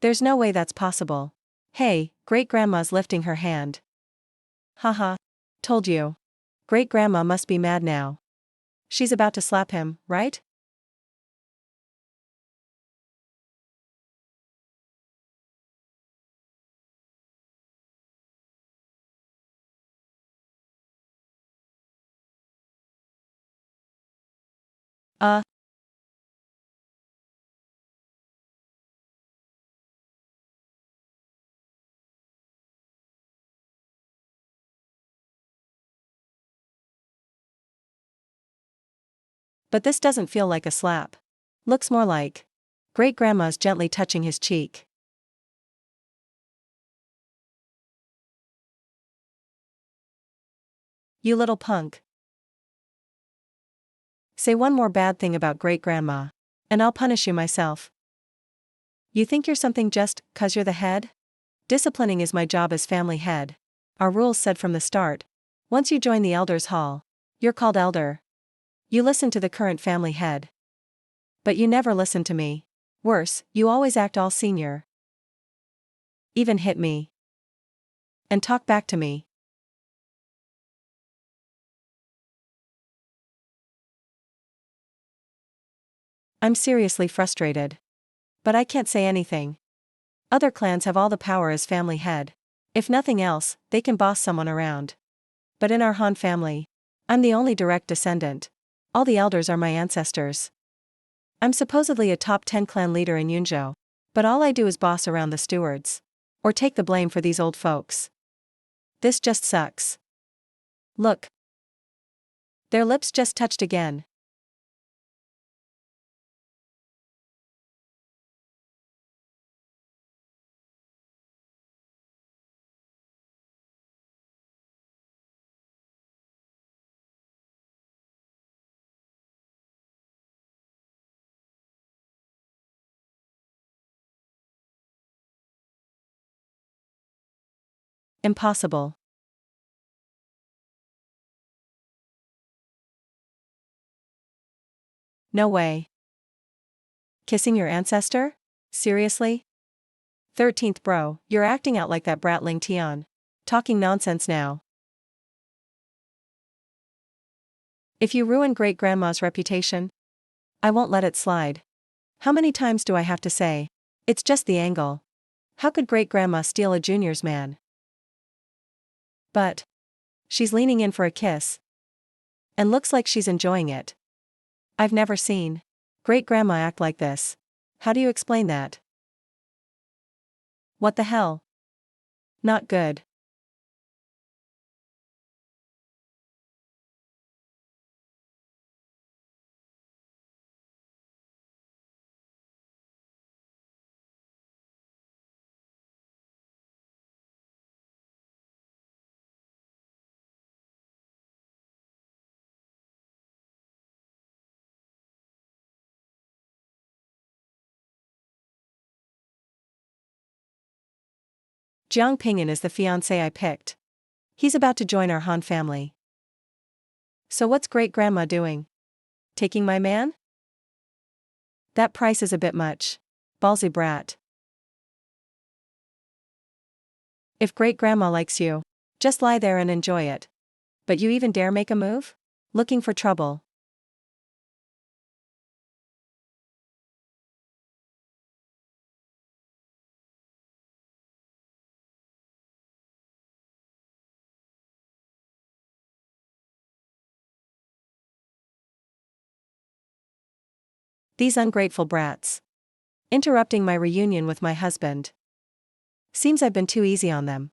There's no way that's possible. Hey, great-grandma's lifting her hand. Haha. Told you. Great-grandma must be mad now. She's about to slap him, right? Uh. But this doesn't feel like a slap. Looks more like Great-grandma's gently touching his cheek. You little punk. Say one more bad thing about great-grandma, and I'll punish you myself. You think you're something just 'cause you're the head? Disciplining is my job as family head. Our rules said from the start. Once you join the elders' hall, you're called elder. You listen to the current family head. But you never listen to me. Worse, you always act all senior. Even hit me. And talk back to me. I'm seriously frustrated. But I can't say anything. Other clans have all the power as family head. If nothing else, they can boss someone around. But in our Han family, I'm the only direct descendant. All the elders are my ancestors. I'm supposedly a top 10 clan leader in Yunzhou, but all I do is boss around the stewards. Or take the blame for these old folks. This just sucks. Look. Their lips just touched again. Impossible. No way. Kissing your ancestor? Seriously? 13th bro, you're acting out like that brat Ling Tian. Talking nonsense now. If you ruin great-grandma's reputation, I won't let it slide. How many times do I have to say? It's just the angle. How could great-grandma steal a junior's man? But she's leaning in for a kiss. And looks like she's enjoying it. I've never seen great-grandma act like this. How do you explain that? What the hell? Not good. Jiang Pingyun is the fiancé I picked. He's about to join our Han family. So what's great-grandma doing? Taking my man? That price is a bit much. Ballsy brat. If great-grandma likes you, just lie there and enjoy it. But you even dare make a move? Looking for trouble. These ungrateful brats. Interrupting my reunion with my husband. Seems I've been too easy on them.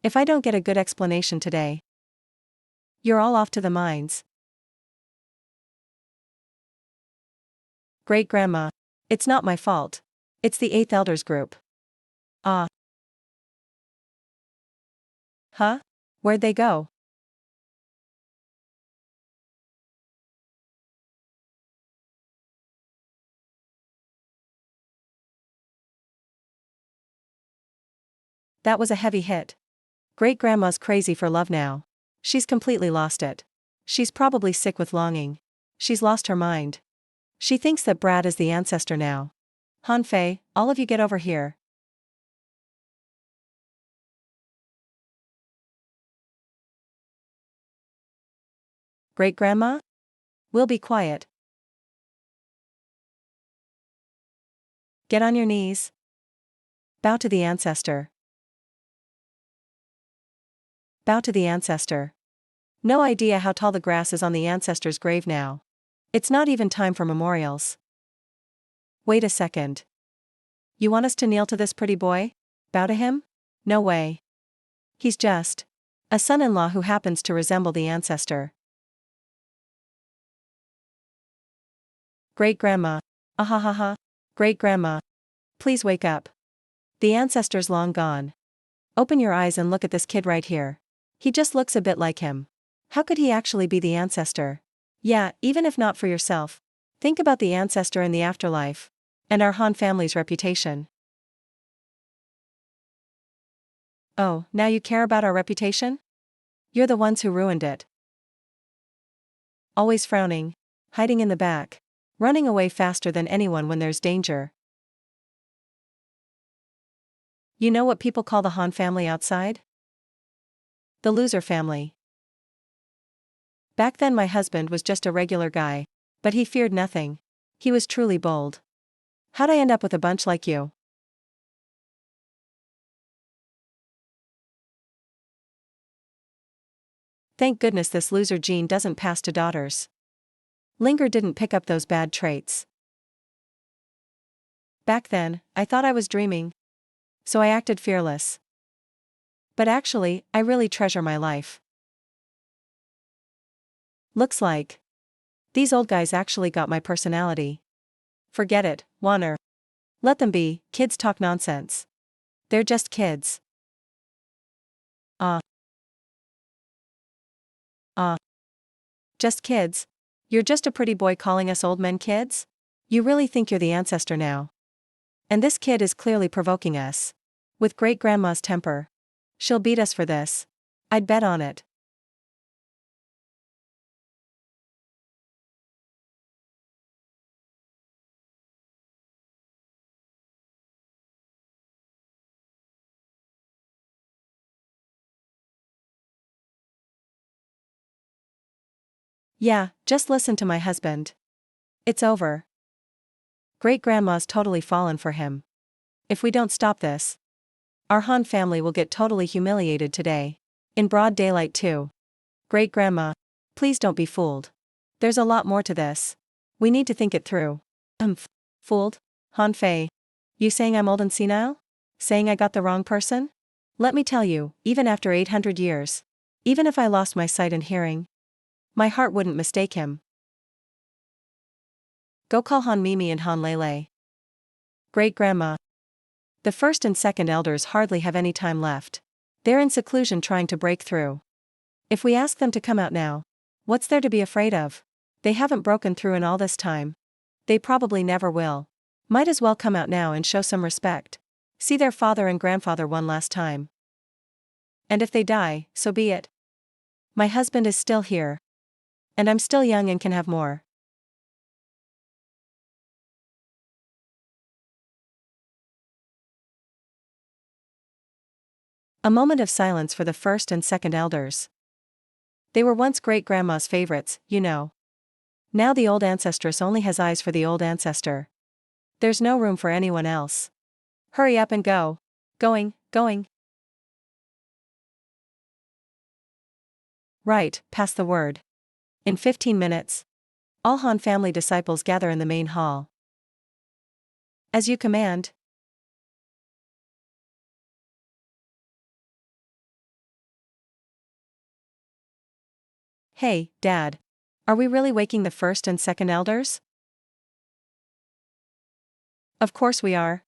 If I don't get a good explanation today, you're all off to the mines. Great-grandma. It's not my fault. It's the 8th Elders group. Ah. Huh? Where'd they go? That was a heavy hit. Great-grandma's crazy for love now. She's completely lost it. She's probably sick with longing. She's lost her mind. She thinks that Brad is the ancestor now. Han Fei, all of you get over here. Great-grandma? We'll be quiet. Get on your knees. Bow to the ancestor. Bow to the ancestor. No idea how tall the grass is on the ancestor's grave now. It's not even time for memorials. Wait a second. You want us to kneel to this pretty boy? Bow to him? No way. He's just A son-in-law who happens to resemble the ancestor. Great-grandma. Ahahaha. Great-grandma. Please wake up. The ancestor's long gone. Open your eyes and look at this kid right here. He just looks a bit like him. How could he actually be the ancestor? Yeah, even if not for yourself. Think about the ancestor in the afterlife. And our Han family's reputation. Oh, now you care about our reputation? You're the ones who ruined it. Always frowning. Hiding in the back. Running away faster than anyone when there's danger. You know what people call the Han family outside? The loser family. Back then my husband was just a regular guy. But he feared nothing. He was truly bold. How'd I end up with a bunch like you? Thank goodness this loser gene doesn't pass to daughters. Linger didn't pick up those bad traits. Back then, I thought I was dreaming. So I acted fearless. But actually, I really treasure my life. Looks like these old guys actually got my personality. Forget it, Warner. Let them be, kids talk nonsense. They're just kids. Just kids? You're just a pretty boy calling us old men kids? You really think you're the ancestor now? And this kid is clearly provoking us. With great-grandma's temper. She'll beat us for this. I'd bet on it. Yeah, just listen to my husband. It's over. Great-grandma's totally fallen for him. If we don't stop this, our Han family will get totally humiliated today. In broad daylight too. Great-grandma, please don't be fooled. There's a lot more to this. We need to think it through. Fooled? Han Fei. You saying I'm old and senile? Saying I got the wrong person? Let me tell you, even after 800 years. Even if I lost my sight and hearing. My heart wouldn't mistake him. Go call Han Mimi and Han Lele. Great-grandma. The first and second elders hardly have any time left. They're in seclusion trying to break through. If we ask them to come out now, what's there to be afraid of? They haven't broken through in all this time. They probably never will. Might as well come out now and show some respect. See their father and grandfather one last time. And if they die, so be it. My husband is still here. And I'm still young and can have more. A moment of silence for the first and second elders. They were once great-grandma's favorites, you know. Now the old ancestress only has eyes for the old ancestor. There's no room for anyone else. Hurry up and go. Going. Right, pass the word. In 15 minutes. All Han family disciples gather in the main hall. As you command. Hey, Dad. Are we really waking the first and second elders? Of course we are.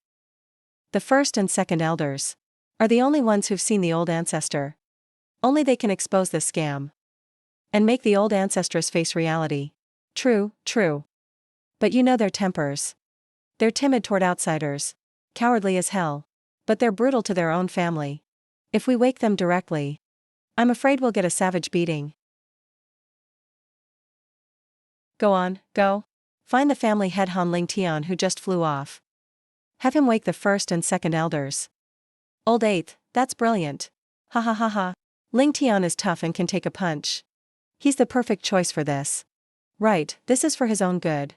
The first and second elders are the only ones who've seen the old ancestor. Only they can expose this scam. And make the old ancestress face reality. True. But you know their tempers. They're timid toward outsiders. Cowardly as hell. But they're brutal to their own family. If we wake them directly, I'm afraid we'll get a savage beating. Go on, go. Find the family head Han Ling Tian who just flew off. Have him wake the first and second elders. Old eighth, that's brilliant. Ha ha ha ha. Ling Tian is tough and can take a punch. He's the perfect choice for this. Right, this is for his own good.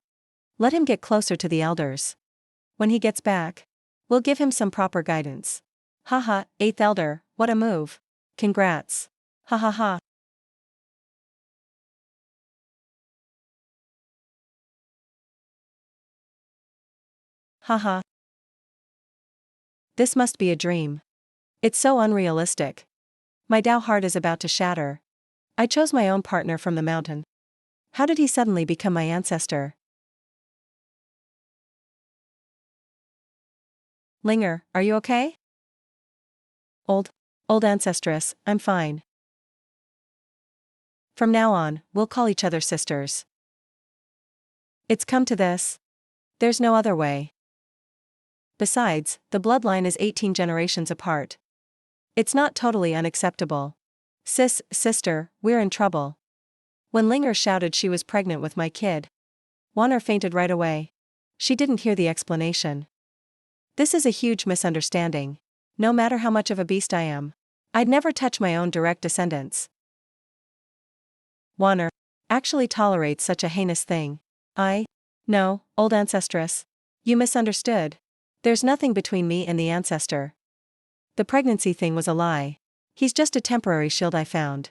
Let him get closer to the elders. When he gets back, we'll give him some proper guidance. Haha, eighth elder, what a move. Congrats. Ha ha ha. Haha. This must be a dream. It's so unrealistic. My Dao heart is about to shatter. I chose my own partner from the mountain. How did he suddenly become my ancestor? Linger, are you okay? Old ancestress, I'm fine. From now on, we'll call each other sisters. It's come to this. There's no other way. Besides, the bloodline is 18 generations apart. It's not totally unacceptable. Sister, we're in trouble. When Linger shouted she was pregnant with my kid, Wanner fainted right away. She didn't hear the explanation. This is a huge misunderstanding. No matter how much of a beast I am, I'd never touch my own direct descendants. Wanner actually tolerates such a heinous thing. No, old ancestress. You misunderstood. There's nothing between me and the ancestor. The pregnancy thing was a lie. He's just a temporary shield I found.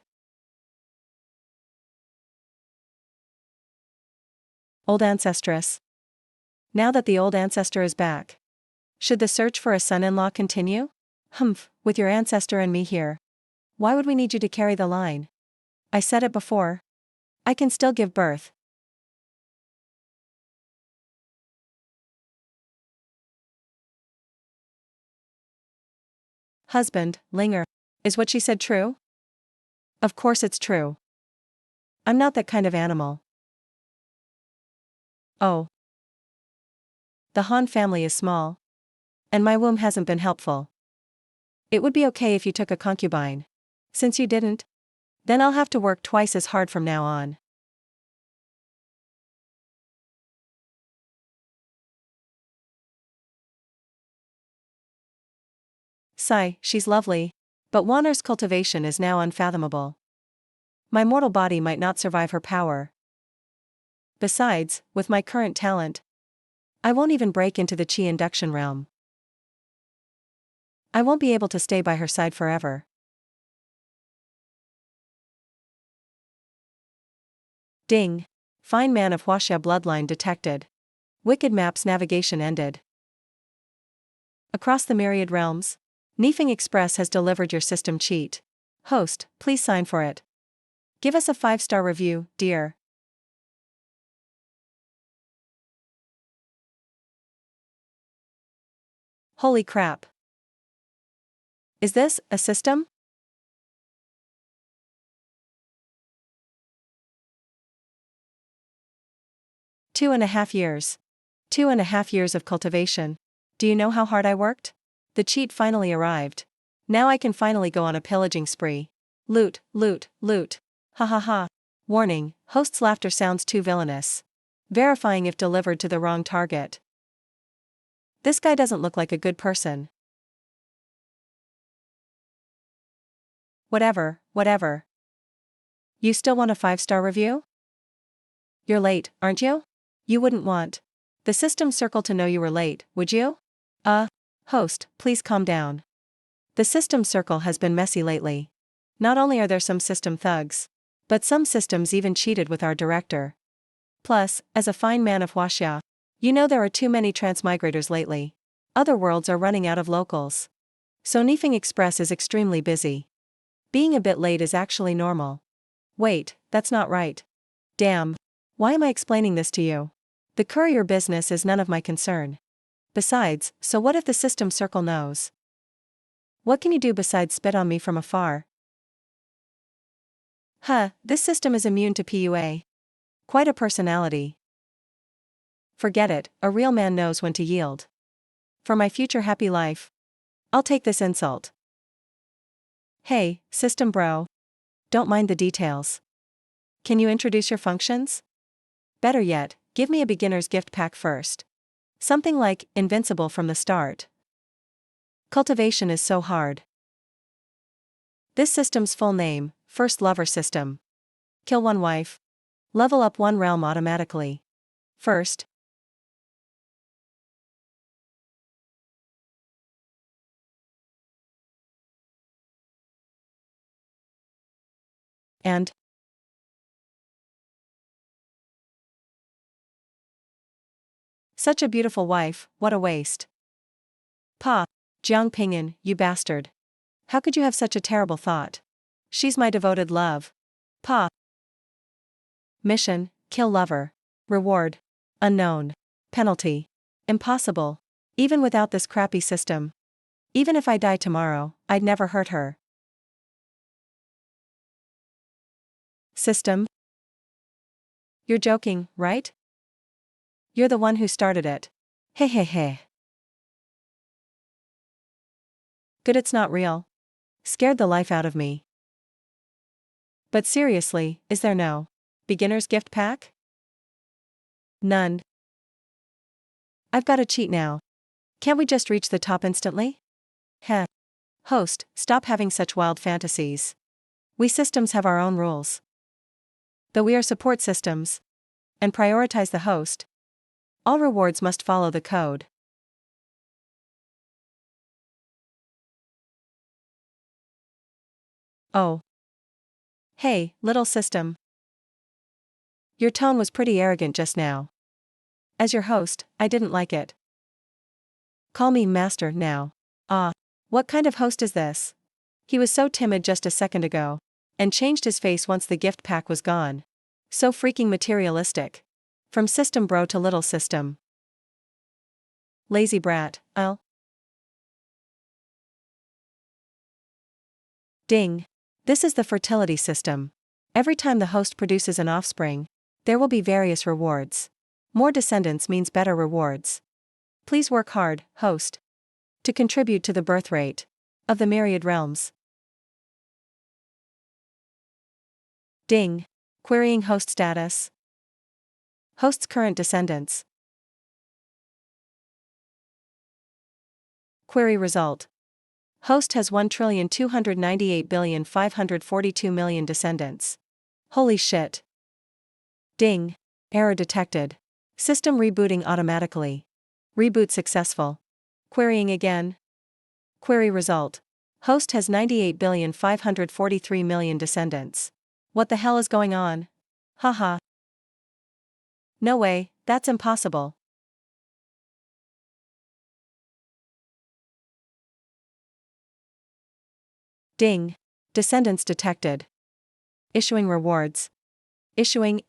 Old ancestress. Now that the old ancestor is back, should the search for a son-in-law continue? Humph, with your ancestor and me here. Why would we need you to carry the line? I said it before. I can still give birth. Husband, Linger. Is what she said true? Of course it's true. I'm not that kind of animal. Oh. The Han family is small. And my womb hasn't been helpful. It would be okay if you took a concubine. Since you didn't, then I'll have to work twice as hard from now on. Sigh, she's lovely. But Wanner's cultivation is now unfathomable. My mortal body might not survive her power. Besides, with my current talent, I won't even break into the Qi induction realm. I won't be able to stay by her side forever. Ding. Fine man of Huaxia bloodline detected. Wicked Maps navigation ended. Across the myriad realms, Nifeng Express has delivered your system cheat. Host, please sign for it. Give us a 5-star review, dear. Holy crap. Is this a system? Two and a half years. 2.5 years of cultivation. Do you know how hard I worked? The cheat finally arrived. Now I can finally go on a pillaging spree. Loot, loot, loot. Ha ha ha. Warning, host's laughter sounds too villainous. Verifying if delivered to the wrong target. This guy doesn't look like a good person. Whatever. You still want a 5-star review? You're late, aren't you? You wouldn't want the system circle to know you were late, would you? Host, please calm down. The system circle has been messy lately. Not only are there some system thugs, but some systems even cheated with our director. Plus, as a fine man of Huaxia, you know there are too many transmigrators lately. Other worlds are running out of locals. So Nifeng Express is extremely busy. Being a bit late is actually normal. Wait, that's not right. Damn. Why am I explaining this to you? The courier business is none of my concern. Besides, so what if the system circle knows? What can you do besides spit on me from afar? This system is immune to PUA. Quite a personality. Forget it, a real man knows when to yield. For my future happy life, I'll take this insult. Hey, system bro. Don't mind the details. Can you introduce your functions? Better yet, give me a beginner's gift pack first. Something like, invincible from the start. Cultivation is so hard. This system's full name, First Lover System. Kill one wife. Level up one realm automatically. First. And. Such a beautiful wife, what a waste. Pa. Jiang Pingyun, you bastard. How could you have such a terrible thought? She's my devoted love. Pa. Mission, kill lover. Reward. Unknown. Penalty. Impossible. Even without this crappy system. Even if I die tomorrow, I'd never hurt her. System? You're joking, right? You're the one who started it. Hey hey hey. Good it's not real. Scared the life out of me. But seriously, is there no beginner's gift pack? None. I've gotta cheat now. Can't we just reach the top instantly? Heh. Host, stop having such wild fantasies. We systems have our own rules. Though we are support systems. And prioritize the host. All rewards must follow the code. Oh. Hey, little system. Your tone was pretty arrogant just now. As your host, I didn't like it. Call me master now. Ah. What kind of host is this? He was so timid just a second ago. And changed his face once the gift pack was gone. So freaking materialistic. From system bro to little system. Lazy brat, I'll. Ding. This is the fertility system. Every time the host produces an offspring, there will be various rewards. More descendants means better rewards. Please work hard, host, to contribute to the birth rate of the myriad realms. Ding. Querying host status. Host's current descendants. Query result. Host has 1,298,542,000,000 descendants. Holy shit. Ding. Error detected. System rebooting automatically. Reboot successful. Querying again. Query result. Host has 98,543,000,000 descendants. What the hell is going on? Haha. No way, that's impossible. Ding. Descendants detected. Issuing rewards. Issuing.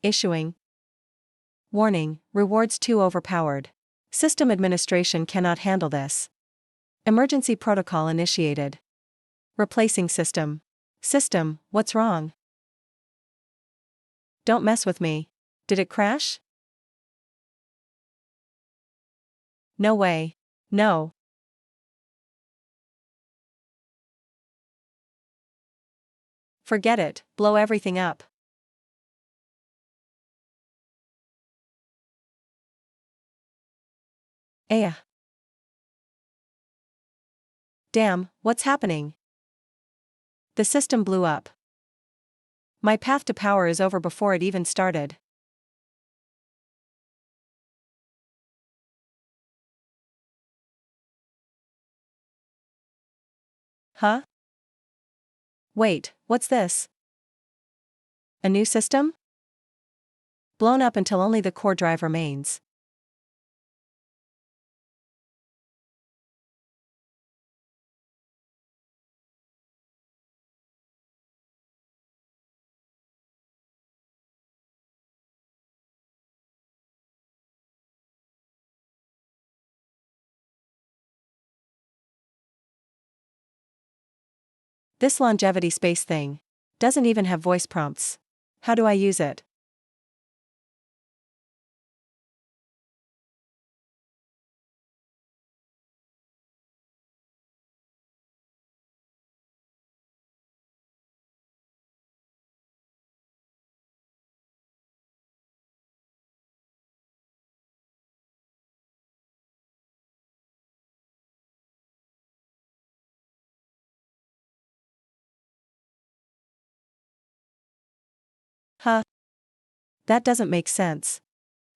Warning, rewards too overpowered. System administration cannot handle this. Emergency protocol initiated. Replacing system. System, what's wrong? Don't mess with me. Did it crash? No way. No. Forget it, blow everything up. Damn, what's happening? The system blew up. My path to power is over before it even started. Huh? Wait, what's this? A new system? Blown up until only the core drive remains. This longevity space thing doesn't even have voice prompts. How do I use it? Huh? That doesn't make sense.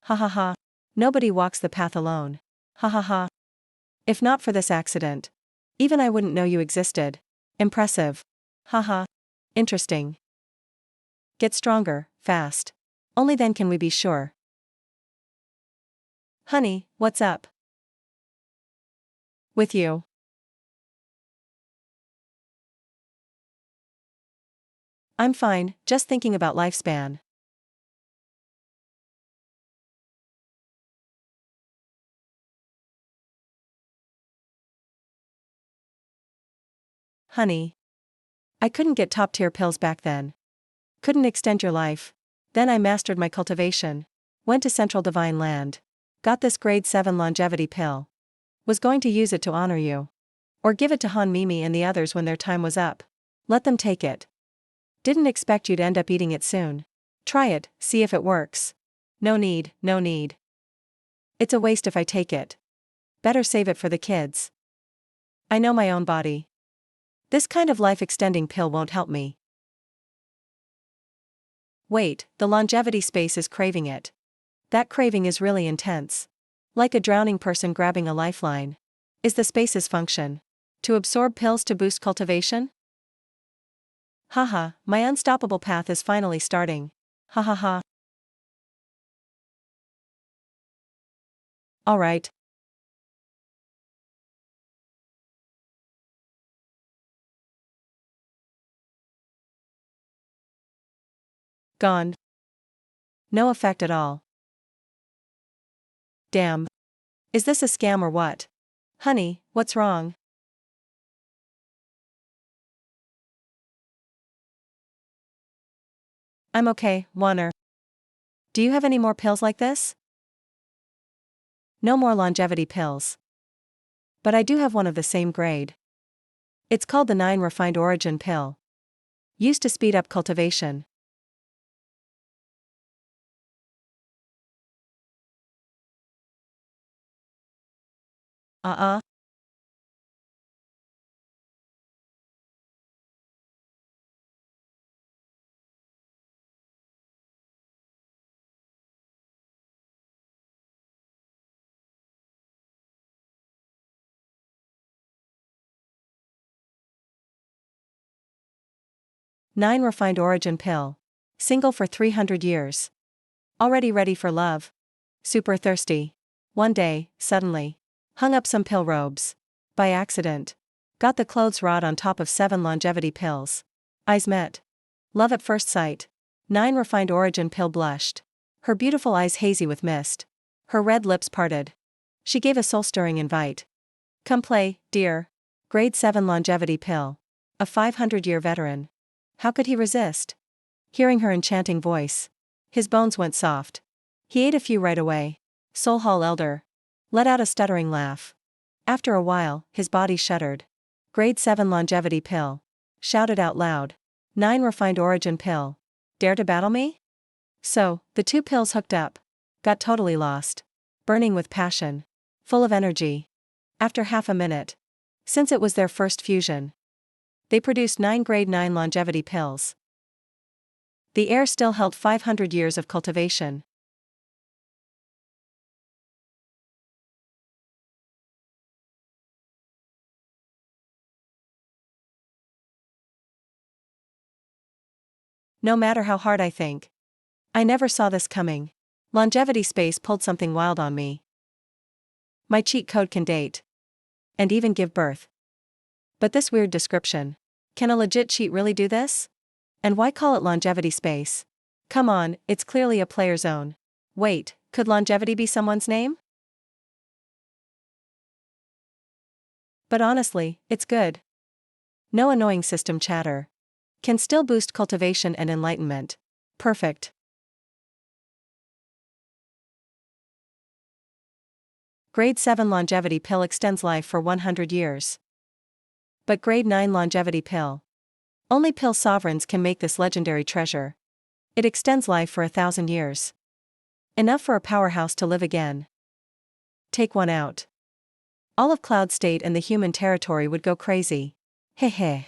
Ha ha ha. Nobody walks the path alone. Ha ha ha. If not for this accident, even I wouldn't know you existed. Impressive. Haha. Interesting. Get stronger, fast. Only then can we be sure. Honey, what's up? With you. I'm fine, just thinking about lifespan. Honey. I couldn't get top tier pills back then. Couldn't extend your life. Then I mastered my cultivation. Went to Central Divine Land. Got this grade 7 longevity pill. Was going to use it to honor you. Or give it to Han Mimi and the others when their time was up. Let them take it. Didn't expect you'd end up eating it soon. Try it, see if it works. No need, no need. It's a waste if I take it. Better save it for the kids. I know my own body. This kind of life-extending pill won't help me. Wait, the longevity space is craving it. That craving is really intense. Like a drowning person grabbing a lifeline. Is the space's function to absorb pills to boost cultivation? Haha, my unstoppable path is finally starting. Ha ha ha. Alright. Gone. No effect at all. Damn. Is this a scam or what? Honey, what's wrong? I'm okay, Warner. Do you have any more pills like this? No more longevity pills. But I do have one of the same grade. It's called the 9 Refined Origin pill. Used to speed up cultivation. Uh-uh. Nine Refined Origin pill. Single for 300 years. Already ready for love. Super thirsty. One day, suddenly. Hung up some pill robes. By accident. Got the clothes rod on top of 7 longevity pills. Eyes met. Love at first sight. 9 Refined Origin pill blushed. Her beautiful eyes hazy with mist. Her red lips parted. She gave a soul-stirring invite. Come play, dear. Grade 7 longevity pill. A 500-year veteran. How could he resist? Hearing her enchanting voice. His bones went soft. He ate a few right away. Soul Hall Elder. Let out a stuttering laugh. After a while, his body shuddered. Grade 7 longevity pill. Shouted out loud. 9 Refined Origin pill. Dare to battle me? So, the two pills hooked up. Got totally lost. Burning with passion. Full of energy. After half a minute. Since it was their first fusion. They produced 9 grade 9 longevity pills. The air still held 500 years of cultivation. No matter how hard I think. I never saw this coming. Longevity space pulled something wild on me. My cheat code can date. And even give birth. But this weird description. Can a legit cheat really do this? And why call it longevity space? Come on, it's clearly a player zone. Wait, could longevity be someone's name? But honestly, it's good. No annoying system chatter. Can still boost cultivation and enlightenment. Perfect. Grade 7 longevity pill extends life for 100 years. But grade 9 longevity pill. Only pill sovereigns can make this legendary treasure. It extends life for 1,000 years. Enough for a powerhouse to live again. Take one out. All of Cloud State and the human territory would go crazy. Heh.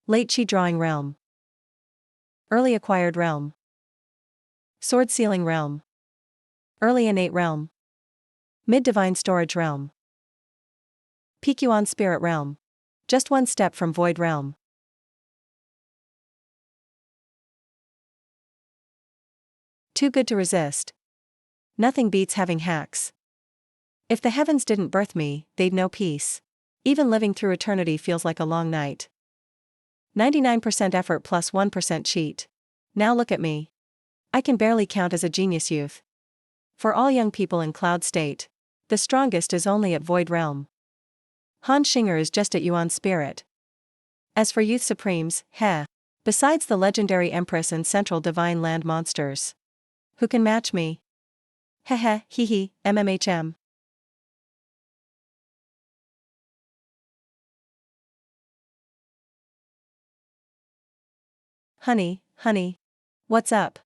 Late Qi Drawing Realm. Early Acquired Realm. Sword Sealing Realm. Early Innate Realm. Mid Divine Storage Realm. Peak Yuan Spirit Realm. Just one step from Void Realm. Too good to resist. Nothing beats having hacks. If the heavens didn't birth me, they'd know peace. Even living through eternity feels like a long night. 99% effort plus 1% cheat. Now look at me. I can barely count as a genius youth. For all young people in Cloud State, the strongest is only at Void Realm. Han Xinger is just at Yuan Spirit. As for Youth Supremes, heh. Besides the legendary Empress and Central Divine Land monsters. Who can match me? Heh heh, hee hee, mmhm. Honey, honey. What's up?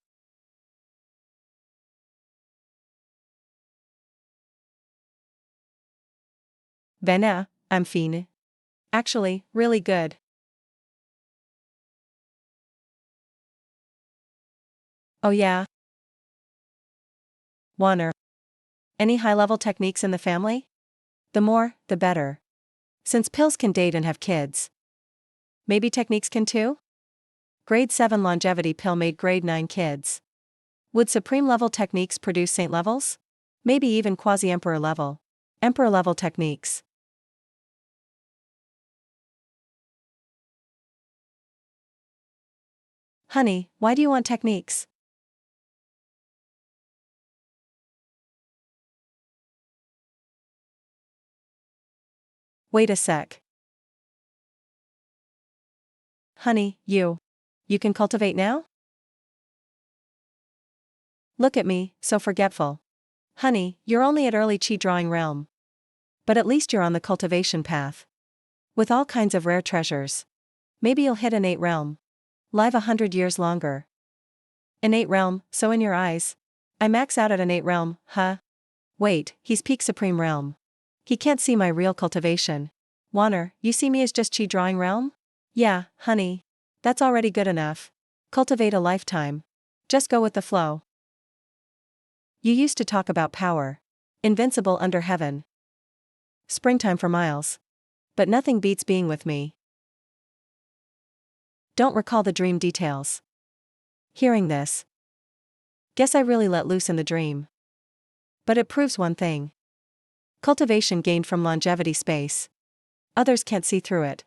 Benna, I'm fine. Actually, really good. Oh yeah? Wanner. Any high-level techniques in the family? The more, the better. Since pills can date and have kids. Maybe techniques can too? Grade 7 longevity pill made grade 9 kids. Would supreme level techniques produce saint levels? Maybe even quasi-emperor level. Emperor level techniques. Honey, why do you want techniques? Wait a sec. Honey, you can cultivate now? Look at me, so forgetful. Honey, you're only at early Qi Drawing Realm. But at least you're on the cultivation path. With all kinds of rare treasures. Maybe you'll hit Innate Realm. Live 100 years longer. Innate Realm, so in your eyes. I max out at Innate Realm, huh? Wait, he's Peak Supreme Realm. He can't see my real cultivation. Wanner, you see me as just Qi Drawing Realm? Yeah, honey. That's already good enough. Cultivate a lifetime. Just go with the flow. You used to talk about power. Invincible under heaven. Springtime for miles. But nothing beats being with me. Don't recall the dream details. Hearing this. Guess I really let loose in the dream. But it proves one thing. Cultivation gained from longevity space. Others can't see through it.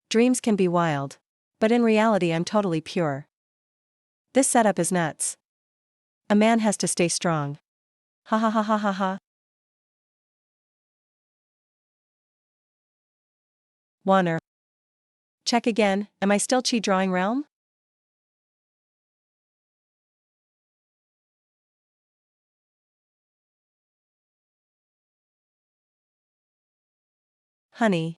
Dreams can be wild. But in reality I'm totally pure. This setup is nuts. A man has to stay strong. Ha ha ha ha ha ha. Wanner. Check again, am I still Qi Drawing Realm? Honey.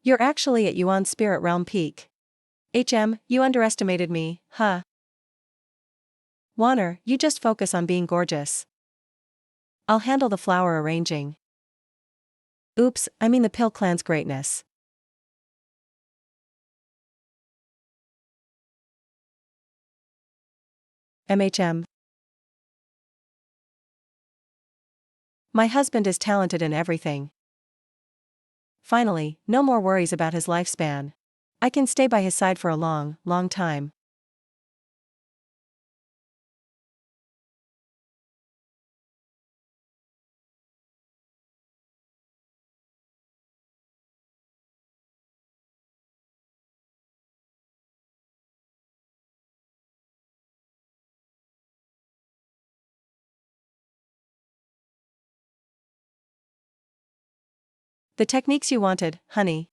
You're actually at Yuan Spirit Realm peak. You underestimated me, huh? Wanner, you just focus on being gorgeous. I'll handle the flower arranging. Oops, I mean the Pill Clan's greatness. MHM. My husband is talented in everything. Finally, no more worries about his lifespan. I can stay by his side for a long, long time. The techniques you wanted, honey.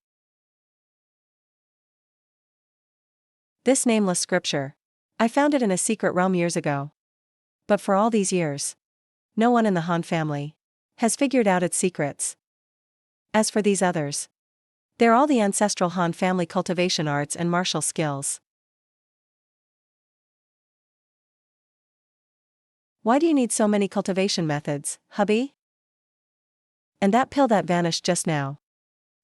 This nameless scripture. I found it in a secret realm years ago. But for all these years, no one in the Han family has figured out its secrets. As for these others, they're all the ancestral Han family cultivation arts and martial skills. Why do you need so many cultivation methods, hubby? And that pill that vanished just now.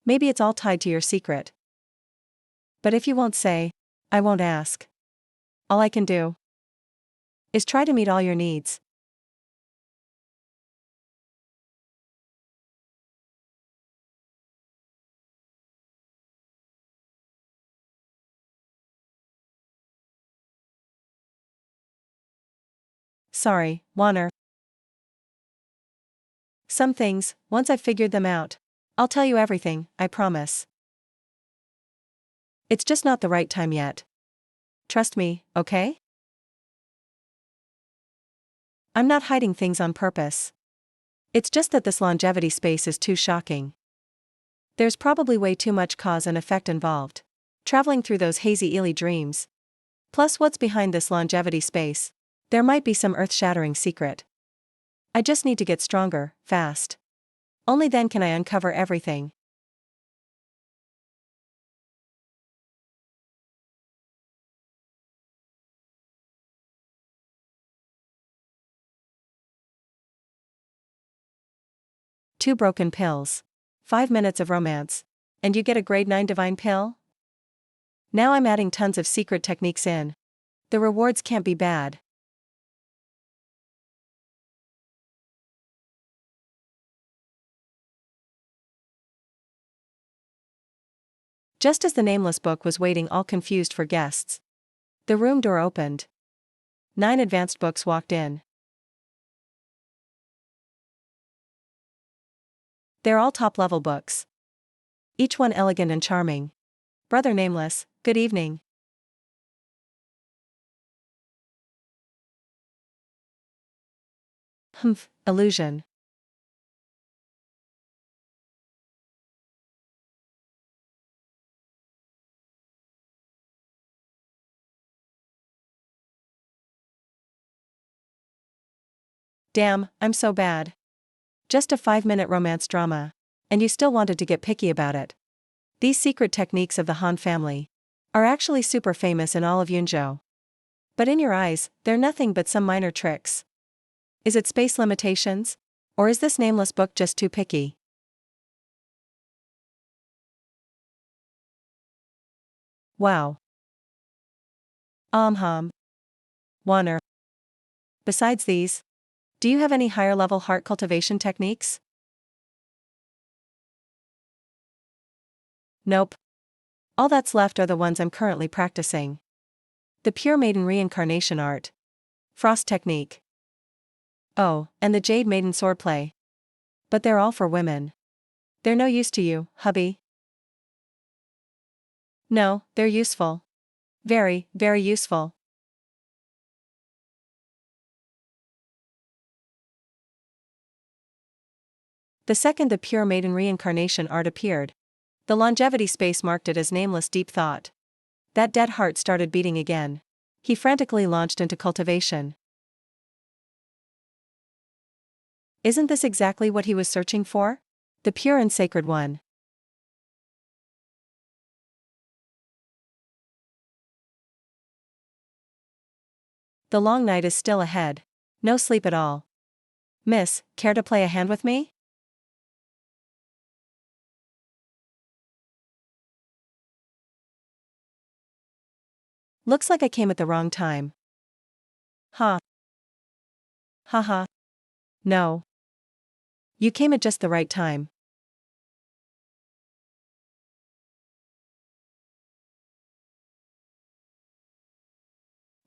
Maybe it's all tied to your secret. But if you won't say, I won't ask. All I can do is try to meet all your needs. Sorry, Warner. Some things, once I've figured them out, I'll tell you everything, I promise. It's just not the right time yet. Trust me, okay? I'm not hiding things on purpose. It's just that this longevity space is too shocking. There's probably way too much cause and effect involved. Traveling through those hazy Ely dreams. Plus what's behind this longevity space? There might be some earth-shattering secret. I just need to get stronger, fast. Only then can I uncover everything. Two broken pills. 5 minutes of romance. And you get a grade 9 divine pill? Now I'm adding tons of secret techniques in. The rewards can't be bad. Just as the nameless book was waiting all confused for guests, the room door opened. 9 advanced books walked in. They're all top-level books. Each one elegant and charming. Brother Nameless, good evening. Humph, illusion. Damn, I'm so bad. Just a 5-minute romance drama. And you still wanted to get picky about it. These secret techniques of the Han family are actually super famous in all of Yunzhou. But in your eyes, they're nothing but some minor tricks. Is it space limitations? Or is this nameless book just too picky? Wow. Warner. Besides these, do you have any higher-level heart cultivation techniques? Nope. All that's left are the ones I'm currently practicing. The Pure Maiden Reincarnation Art. Frost Technique. Oh, and the Jade Maiden Swordplay. But they're all for women. They're no use to you, hubby. No, they're useful. Very, very useful. The second the Pure Maiden Reincarnation Art appeared, the longevity space marked it as nameless deep thought. That dead heart started beating again. He frantically launched into cultivation. Isn't this exactly what he was searching for? The pure and sacred one. The long night is still ahead. No sleep at all. Miss, care to play a hand with me? Looks like I came at the wrong time. Ha. Haha. No. You came at just the right time.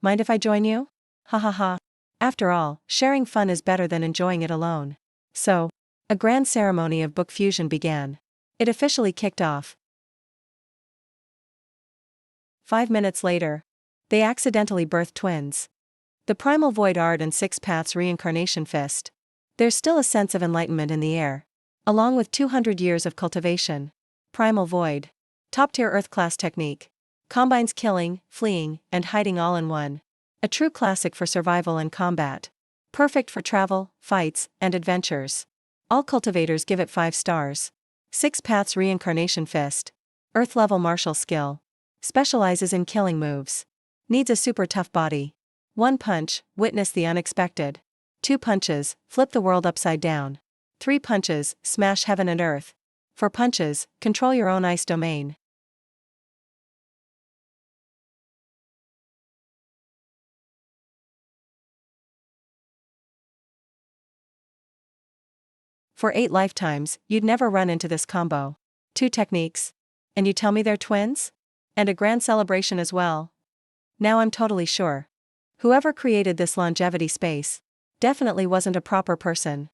Mind if I join you? Ha ha ha. After all, sharing fun is better than enjoying it alone. So, a grand ceremony of book fusion began. It officially kicked off. 5 minutes later, they accidentally birthed twins. The Primal Void Art and Six Paths Reincarnation Fist. There's still a sense of enlightenment in the air. Along with 200 years of cultivation. Primal Void. Top-tier Earth-class technique. Combines killing, fleeing, and hiding all in one. A true classic for survival and combat. Perfect for travel, fights, and adventures. All cultivators give it 5 stars. Six Paths Reincarnation Fist. Earth-level martial skill. Specializes in killing moves. Needs a super tough body. 1 punch, witness the unexpected. 2 punches, flip the world upside down. 3 punches, smash heaven and earth. 4 punches, control your own ice domain. For 8 lifetimes, you'd never run into this combo. 2 techniques. And you tell me they're twins? And a grand celebration as well. Now I'm totally sure. Whoever created this longevity space definitely wasn't a proper person.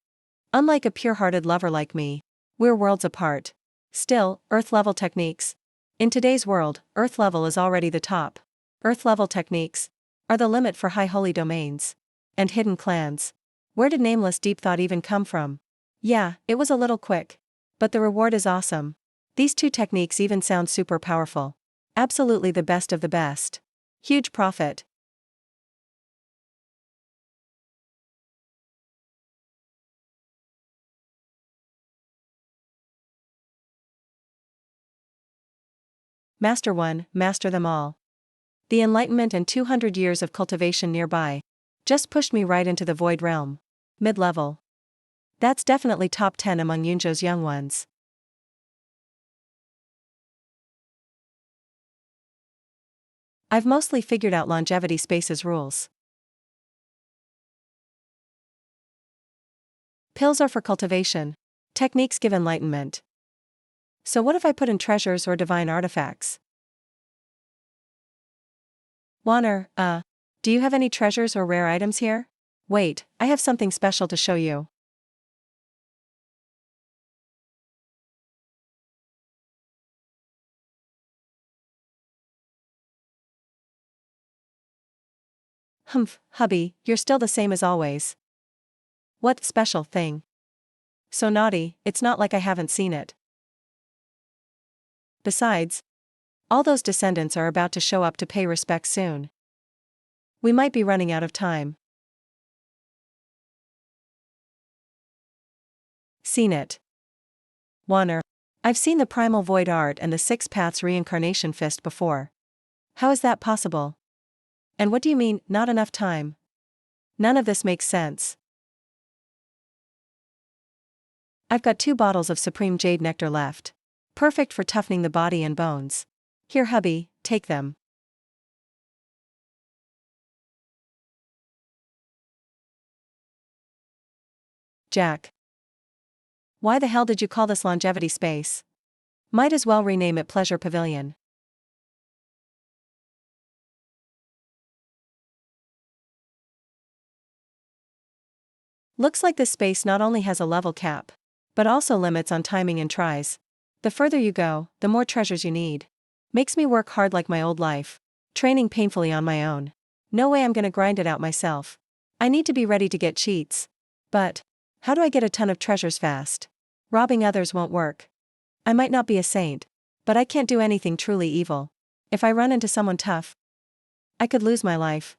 Unlike a pure-hearted lover like me, we're worlds apart. Still, Earth-level techniques. In today's world, Earth level is already the top. Earth-level techniques are the limit for high holy domains and hidden clans. Where did nameless deep thought even come from? Yeah, it was a little quick. But the reward is awesome. These 2 techniques even sound super powerful. Absolutely the best of the best. Huge profit. Master 1, master them all. The enlightenment and 200 years of cultivation nearby just pushed me right into the void realm. Mid-level. That's definitely top 10 among Yunzhou's young ones. I've mostly figured out longevity space's rules. Pills are for cultivation. Techniques give enlightenment. So what if I put in treasures or divine artifacts? Wanner, do you have any treasures or rare items here? Wait, I have something special to show you. Humph, hubby, you're still the same as always. What special thing? So naughty, it's not like I haven't seen it. Besides, all those descendants are about to show up to pay respects soon. We might be running out of time. Seen it. Wanner. I've seen the primal void art and the 6 paths reincarnation fist before. How is that possible? And what do you mean, not enough time? None of this makes sense. I've got 2 bottles of Supreme Jade Nectar left. Perfect for toughening the body and bones. Here hubby, take them. Jack. Why the hell did you call this longevity space? Might as well rename it Pleasure Pavilion. Looks like this space not only has a level cap, but also limits on timing and tries. The further you go, the more treasures you need. Makes me work hard like my old life. Training painfully on my own. No way I'm gonna grind it out myself. I need to be ready to get cheats. But how do I get a ton of treasures fast? Robbing others won't work. I might not be a saint, but I can't do anything truly evil. If I run into someone tough, I could lose my life.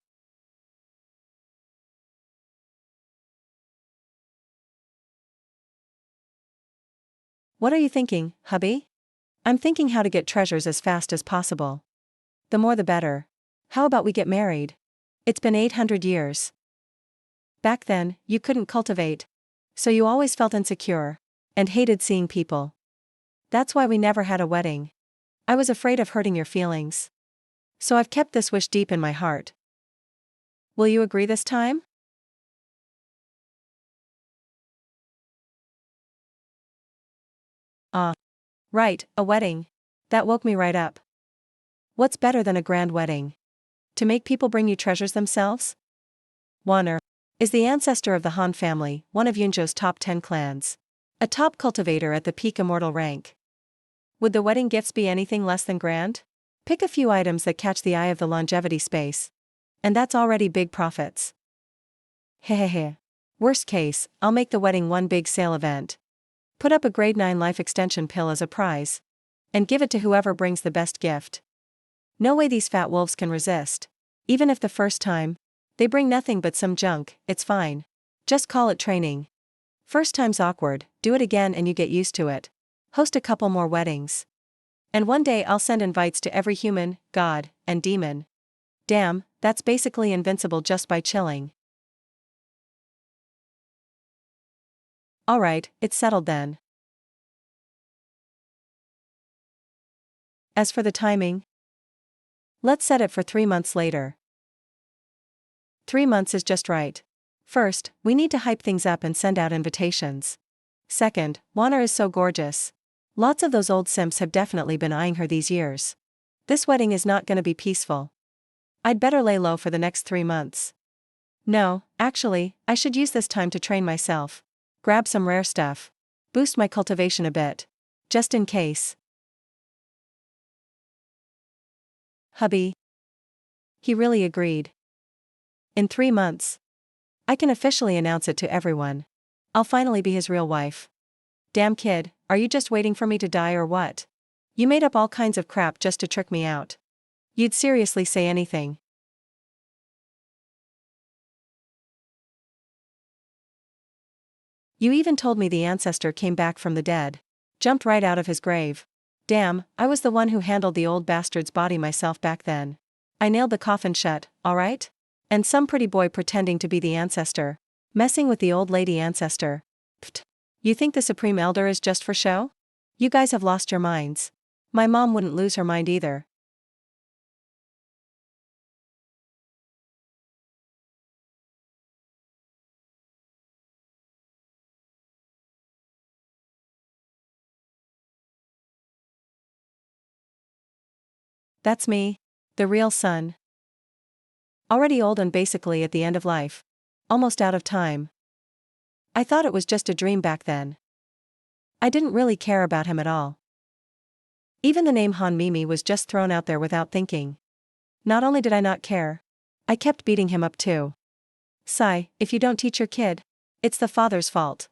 What are you thinking, hubby? I'm thinking how to get treasures as fast as possible. The more the better. How about we get married? It's been 800 years. Back then, you couldn't cultivate. So you always felt insecure and hated seeing people. That's why we never had a wedding. I was afraid of hurting your feelings. So I've kept this wish deep in my heart. Will you agree this time? Right, a wedding. That woke me right up. What's better than a grand wedding? To make people bring you treasures themselves? Wanner is the ancestor of the Han family, one of Yunzhou's top 10 clans. A top cultivator at the peak immortal rank. Would the wedding gifts be anything less than grand? Pick a few items that catch the eye of the longevity space. And that's already big profits. Hehehe. Worst case, I'll make the wedding one big sale event. Put up a grade 9 life extension pill as a prize. And give it to whoever brings the best gift. No way these fat wolves can resist. Even if the first time they bring nothing but some junk, it's fine. Just call it training. First time's awkward, do it again and you get used to it. Host a couple more weddings. And one day I'll send invites to every human, god, and demon. Damn, that's basically invincible just by chilling. Alright, it's settled then. As for the timing, let's set it for 3 months later. 3 months is just right. First, we need to hype things up and send out invitations. Second, Juana is so gorgeous. Lots of those old simps have definitely been eyeing her these years. This wedding is not gonna be peaceful. I'd better lay low for the next 3 months. No, actually, I should use this time to train myself. Grab some rare stuff. Boost my cultivation a bit. Just in case. Hubby. He really agreed. In 3 months. I can officially announce it to everyone. I'll finally be his real wife. Damn kid, are you just waiting for me to die or what? You made up all kinds of crap just to trick me out. You'd seriously say anything. You even told me the ancestor came back from the dead. Jumped right out of his grave. Damn, I was the one who handled the old bastard's body myself back then. I nailed the coffin shut, alright? And some pretty boy pretending to be the ancestor. Messing with the old lady ancestor. Pfft. You think the Supreme Elder is just for show? You guys have lost your minds. My mom wouldn't lose her mind either. That's me. The real son. Already old and basically at the end of life. Almost out of time. I thought it was just a dream back then. I didn't really care about him at all. Even the name Han Mimi was just thrown out there without thinking. Not only did I not care, I kept beating him up too. Sigh, if you don't teach your kid, it's the father's fault.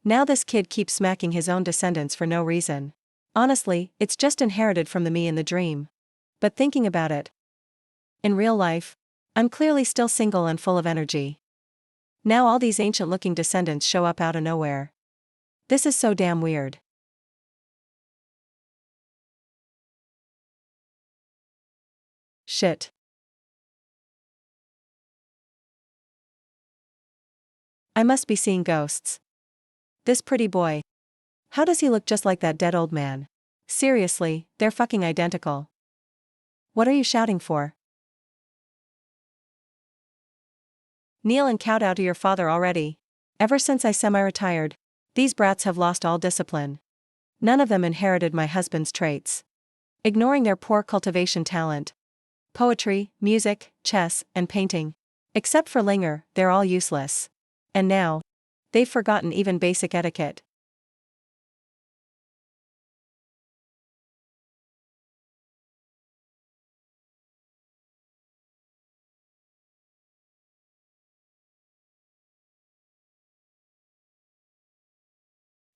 Now this kid keeps smacking his own descendants for no reason. Honestly, it's just inherited from the me in the dream. But thinking about it, in real life, I'm clearly still single and full of energy. Now all these ancient-looking descendants show up out of nowhere. This is so damn weird. Shit. I must be seeing ghosts. This pretty boy. How does he look just like that dead old man? Seriously, they're fucking identical. What are you shouting for? Kneel and kowtow to your father already. Ever since I semi-retired, these brats have lost all discipline. None of them inherited my husband's traits. Ignoring their poor cultivation talent. Poetry, music, chess, and painting. Except for Linger, they're all useless. And now, they've forgotten even basic etiquette.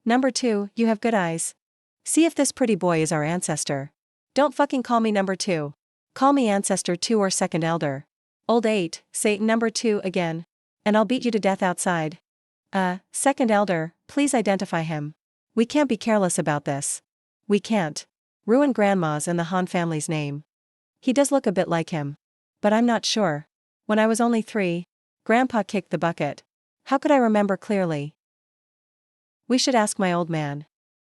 Number 2, you have good eyes. See if this pretty boy is our ancestor. Don't fucking call me number 2. Call me ancestor 2 or second elder. Old 8, say number 2 again. And I'll beat you to death outside. Second elder, please identify him. We can't be careless about this. We can't ruin Grandma's and the Han family's name. He does look a bit like him. But I'm not sure. When I was only 3, Grandpa kicked the bucket. How could I remember clearly? We should ask my old man.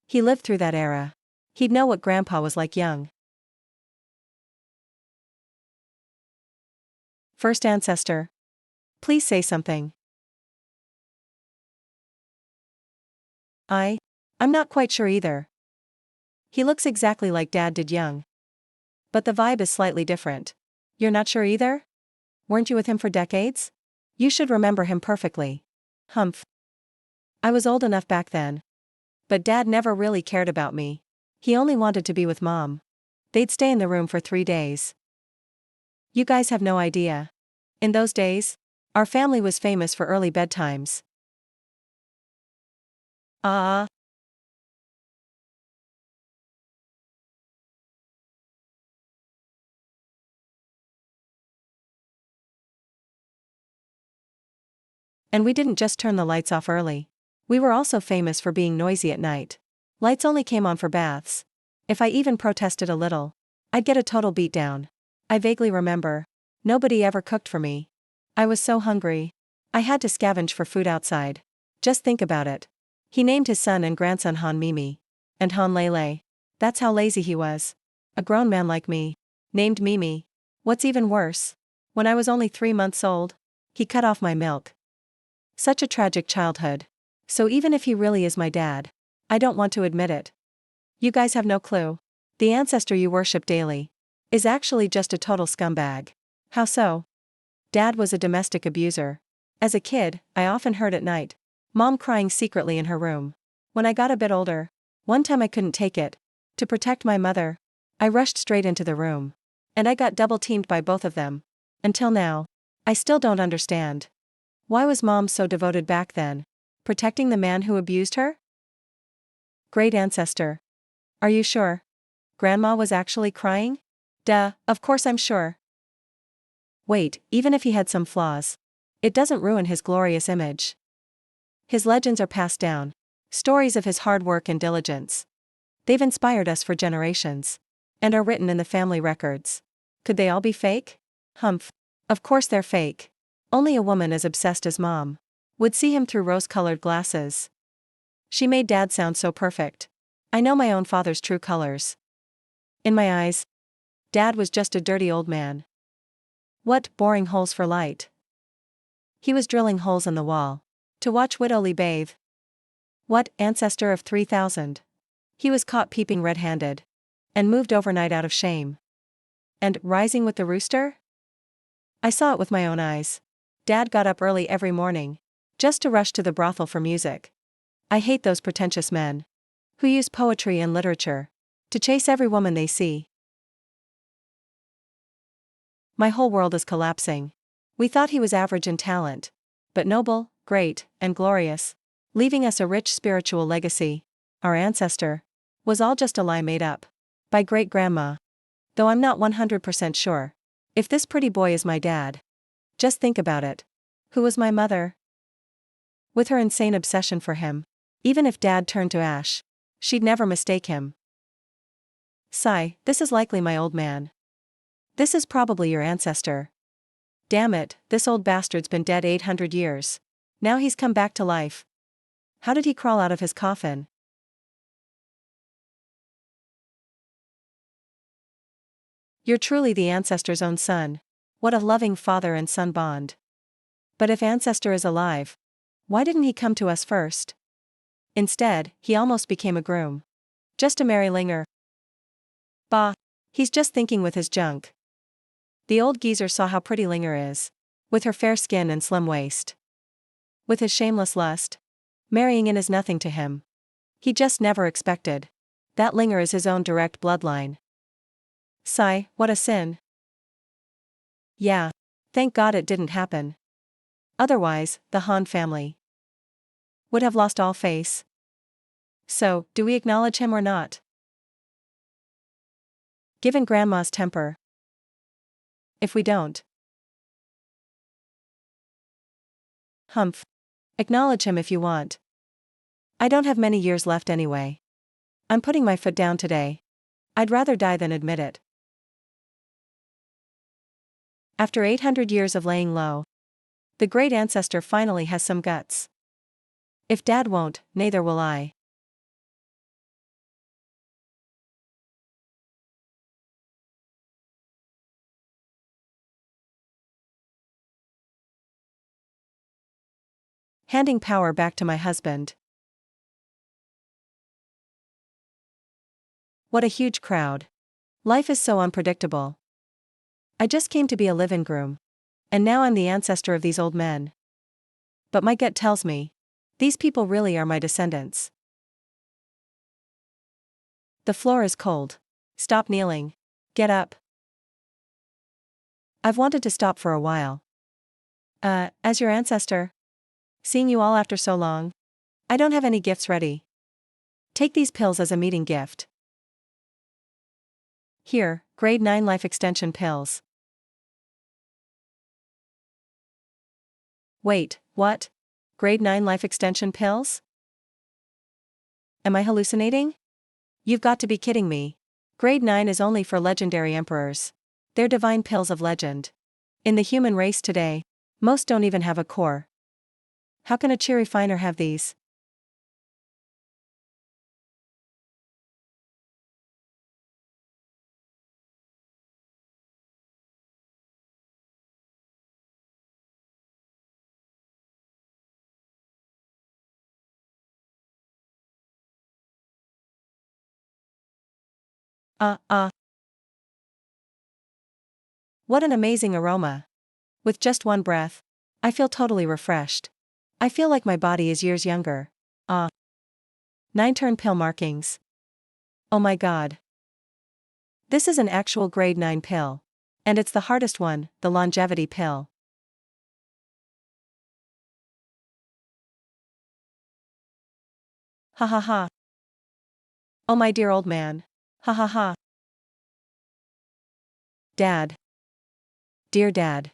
He lived through that era. He'd know what Grandpa was like young. First ancestor. Please say something. I'm not quite sure either. He looks exactly like Dad did young. But the vibe is slightly different. You're not sure either? Weren't you with him for decades? You should remember him perfectly. Humph. I was old enough back then. But Dad never really cared about me. He only wanted to be with Mom. They'd stay in the room for 3 days. You guys have no idea. In those days, our family was famous for early bedtimes. And we didn't just turn the lights off early. We were also famous for being noisy at night. Lights only came on for baths. If I even protested a little, I'd get a total beatdown. I vaguely remember. Nobody ever cooked for me. I was so hungry. I had to scavenge for food outside. Just think about it. He named his son and grandson Han Mimi. And Han Lele. That's how lazy he was. A grown man like me. Named Mimi. What's even worse? When I was only 3 months old, he cut off my milk. Such a tragic childhood. So even if he really is my dad, I don't want to admit it. You guys have no clue. The ancestor you worship daily is actually just a total scumbag. How so? Dad was a domestic abuser. As a kid, I often heard at night Mom crying secretly in her room. When I got a bit older, one time I couldn't take it. To protect my mother, I rushed straight into the room. And I got double-teamed by both of them. Until now, I still don't understand. Why was Mom so devoted back then? Protecting the man who abused her? Great ancestor. Are you sure? Grandma was actually crying? Duh, of course I'm sure. Wait, even if he had some flaws, it doesn't ruin his glorious image. His legends are passed down. Stories of his hard work and diligence. They've inspired us for generations. And are written in the family records. Could they all be fake? Humph. Of course they're fake. Only a woman as obsessed as Mom would see him through rose-colored glasses. She made Dad sound so perfect. I know my own father's true colors. In my eyes, Dad was just a dirty old man. What, boring holes for light? He was drilling holes in the wall to watch Widow Lee bathe. What, ancestor of 3000? He was caught peeping red-handed and moved overnight out of shame. And rising with the rooster? I saw it with my own eyes. Dad got up early every morning just to rush to the brothel for music. I hate those pretentious men who use poetry and literature to chase every woman they see. My whole world is collapsing. We thought he was average in talent, but noble, great, and glorious, leaving us a rich spiritual legacy. Our ancestor was all just a lie made up by great-grandma. Though I'm not 100% sure if this pretty boy is my dad. Just think about it. Who was my mother? With her insane obsession for him, even if Dad turned to ash, she'd never mistake him. Sigh, this is likely my old man. This is probably your ancestor. Damn it, this old bastard's been dead 800 years. Now he's come back to life. How did he crawl out of his coffin? You're truly the ancestor's own son. What a loving father and son bond. But if ancestor is alive, why didn't he come to us first? Instead, he almost became a groom. Just a merry linger. Bah, he's just thinking with his junk. The old geezer saw how pretty Linger is, with her fair skin and slim waist. With his shameless lust, marrying in is nothing to him. He just never expected that Linger is his own direct bloodline. Sigh, what a sin. Yeah, thank God it didn't happen. Otherwise, the Han family would have lost all face. So, do we acknowledge him or not? Given Grandma's temper. If we don't. Humph. Acknowledge him if you want. I don't have many years left anyway. I'm putting my foot down today. I'd rather die than admit it. After 800 years of laying low, the great ancestor finally has some guts. If Dad won't, neither will I. Handing power back to my husband. What a huge crowd. Life is so unpredictable. I just came to be a live-in groom. And now I'm the ancestor of these old men. But my gut tells me, these people really are my descendants. The floor is cold. Stop kneeling. Get up. I've wanted to stop for a while. As your ancestor. Seeing you all after so long. I don't have any gifts ready. Take these pills as a meeting gift. Here, grade 9 life extension pills. Wait, what? Grade 9 life extension pills? Am I hallucinating? You've got to be kidding me. Grade 9 is only for legendary emperors. They're divine pills of legend. In the human race today, most don't even have a core. How can a cheery finer have these? Uh, uh. What an amazing aroma. With just one breath, I feel totally refreshed. I feel like my body is years younger. 9 turn pill markings. Oh my god. This is an actual grade 9 pill. And it's the hardest one, the longevity pill. Ha ha ha. Oh my dear old man. Ha ha ha. Dad. Dear Dad.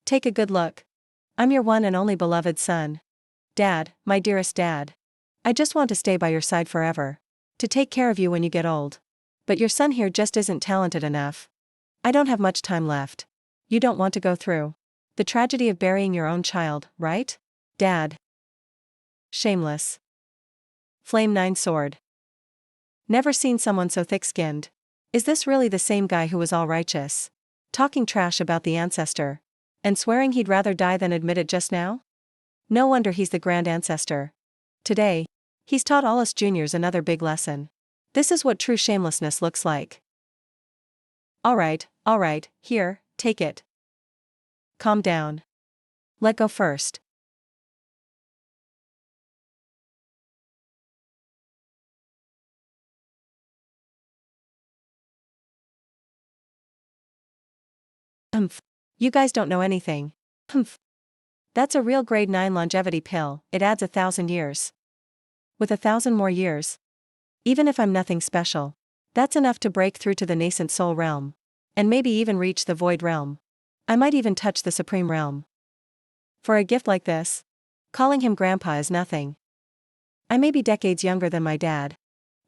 Take a good look. I'm your one and only beloved son. Dad, my dearest Dad. I just want to stay by your side forever. To take care of you when you get old. But your son here just isn't talented enough. I don't have much time left. You don't want to go through the tragedy of burying your own child, right? Dad. Shameless. Flame 9 sword. Never seen someone so thick-skinned. Is this really the same guy who was all righteous? Talking trash about the ancestor. And swearing he'd rather die than admit it just now? No wonder he's the grand ancestor. Today, he's taught all us juniors another big lesson. This is what true shamelessness looks like. Alright, here, take it. Calm down. Let go first. Humph. You guys don't know anything. Humph. That's a real grade 9 longevity pill, it adds 1,000 years. With 1,000 more years. Even if I'm nothing special. That's enough to break through to the nascent soul realm. And maybe even reach the void realm. I might even touch the supreme realm. For a gift like this, calling him grandpa is nothing. I may be decades younger than my dad.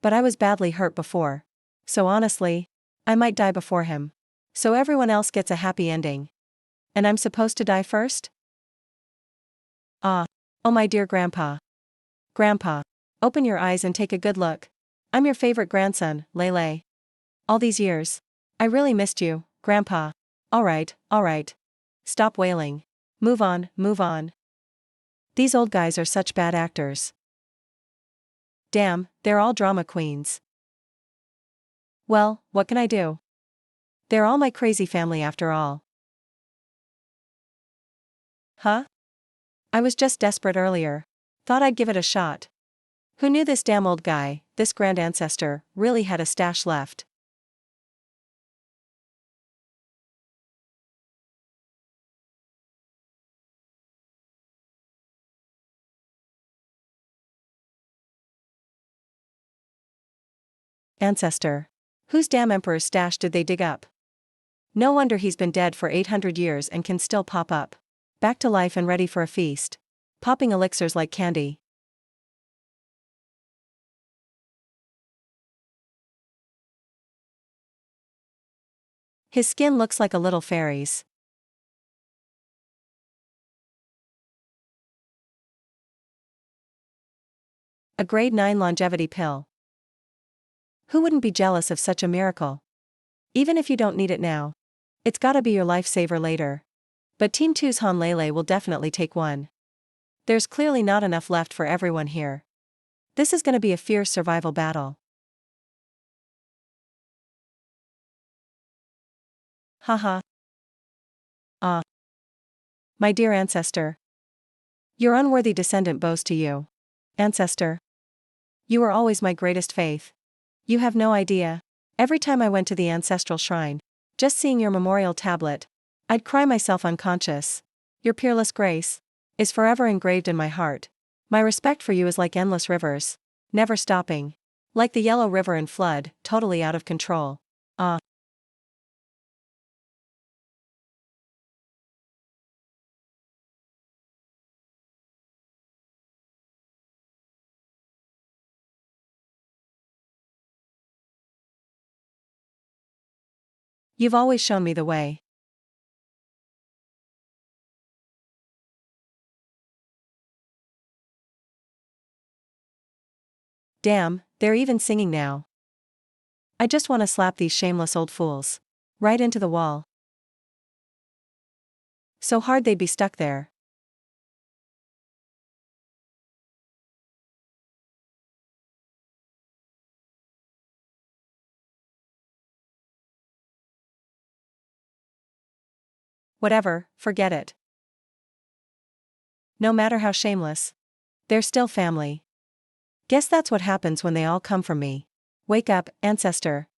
But I was badly hurt before. So honestly, I might die before him. So everyone else gets a happy ending. And I'm supposed to die first? Ah. Oh my dear grandpa. Grandpa. Open your eyes and take a good look. I'm your favorite grandson, Lele. All these years. I really missed you, grandpa. Alright. Stop wailing. Move on. These old guys are such bad actors. Damn, they're all drama queens. Well, what can I do? They're all my crazy family after all. Huh? I was just desperate earlier. Thought I'd give it a shot. Who knew this damn old guy, this grand ancestor, really had a stash left? Ancestor. Whose damn emperor's stash did they dig up? No wonder he's been dead for 800 years and can still pop up. Back to life and ready for a feast. Popping elixirs like candy. His skin looks like a little fairy's. A grade 9 longevity pill. Who wouldn't be jealous of such a miracle? Even if you don't need it now. It's gotta be your lifesaver later. But Team 2's Han Lele will definitely take one. There's clearly not enough left for everyone here. This is gonna be a fierce survival battle. Haha. Ah. My dear ancestor. Your unworthy descendant bows to you. Ancestor. You were always my greatest faith. You have no idea. Every time I went to the ancestral shrine, just seeing your memorial tablet, I'd cry myself unconscious. Your peerless grace is forever engraved in my heart. My respect for you is like endless rivers, never stopping. Like the Yellow River in flood, totally out of control. Ah. You've always shown me the way. Damn, they're even singing now. I just want to slap these shameless old fools. Right into the wall. So hard they'd be stuck there. Whatever, forget it. No matter how shameless. They're still family. Guess that's what happens when they all come from me. Wake up, ancestor.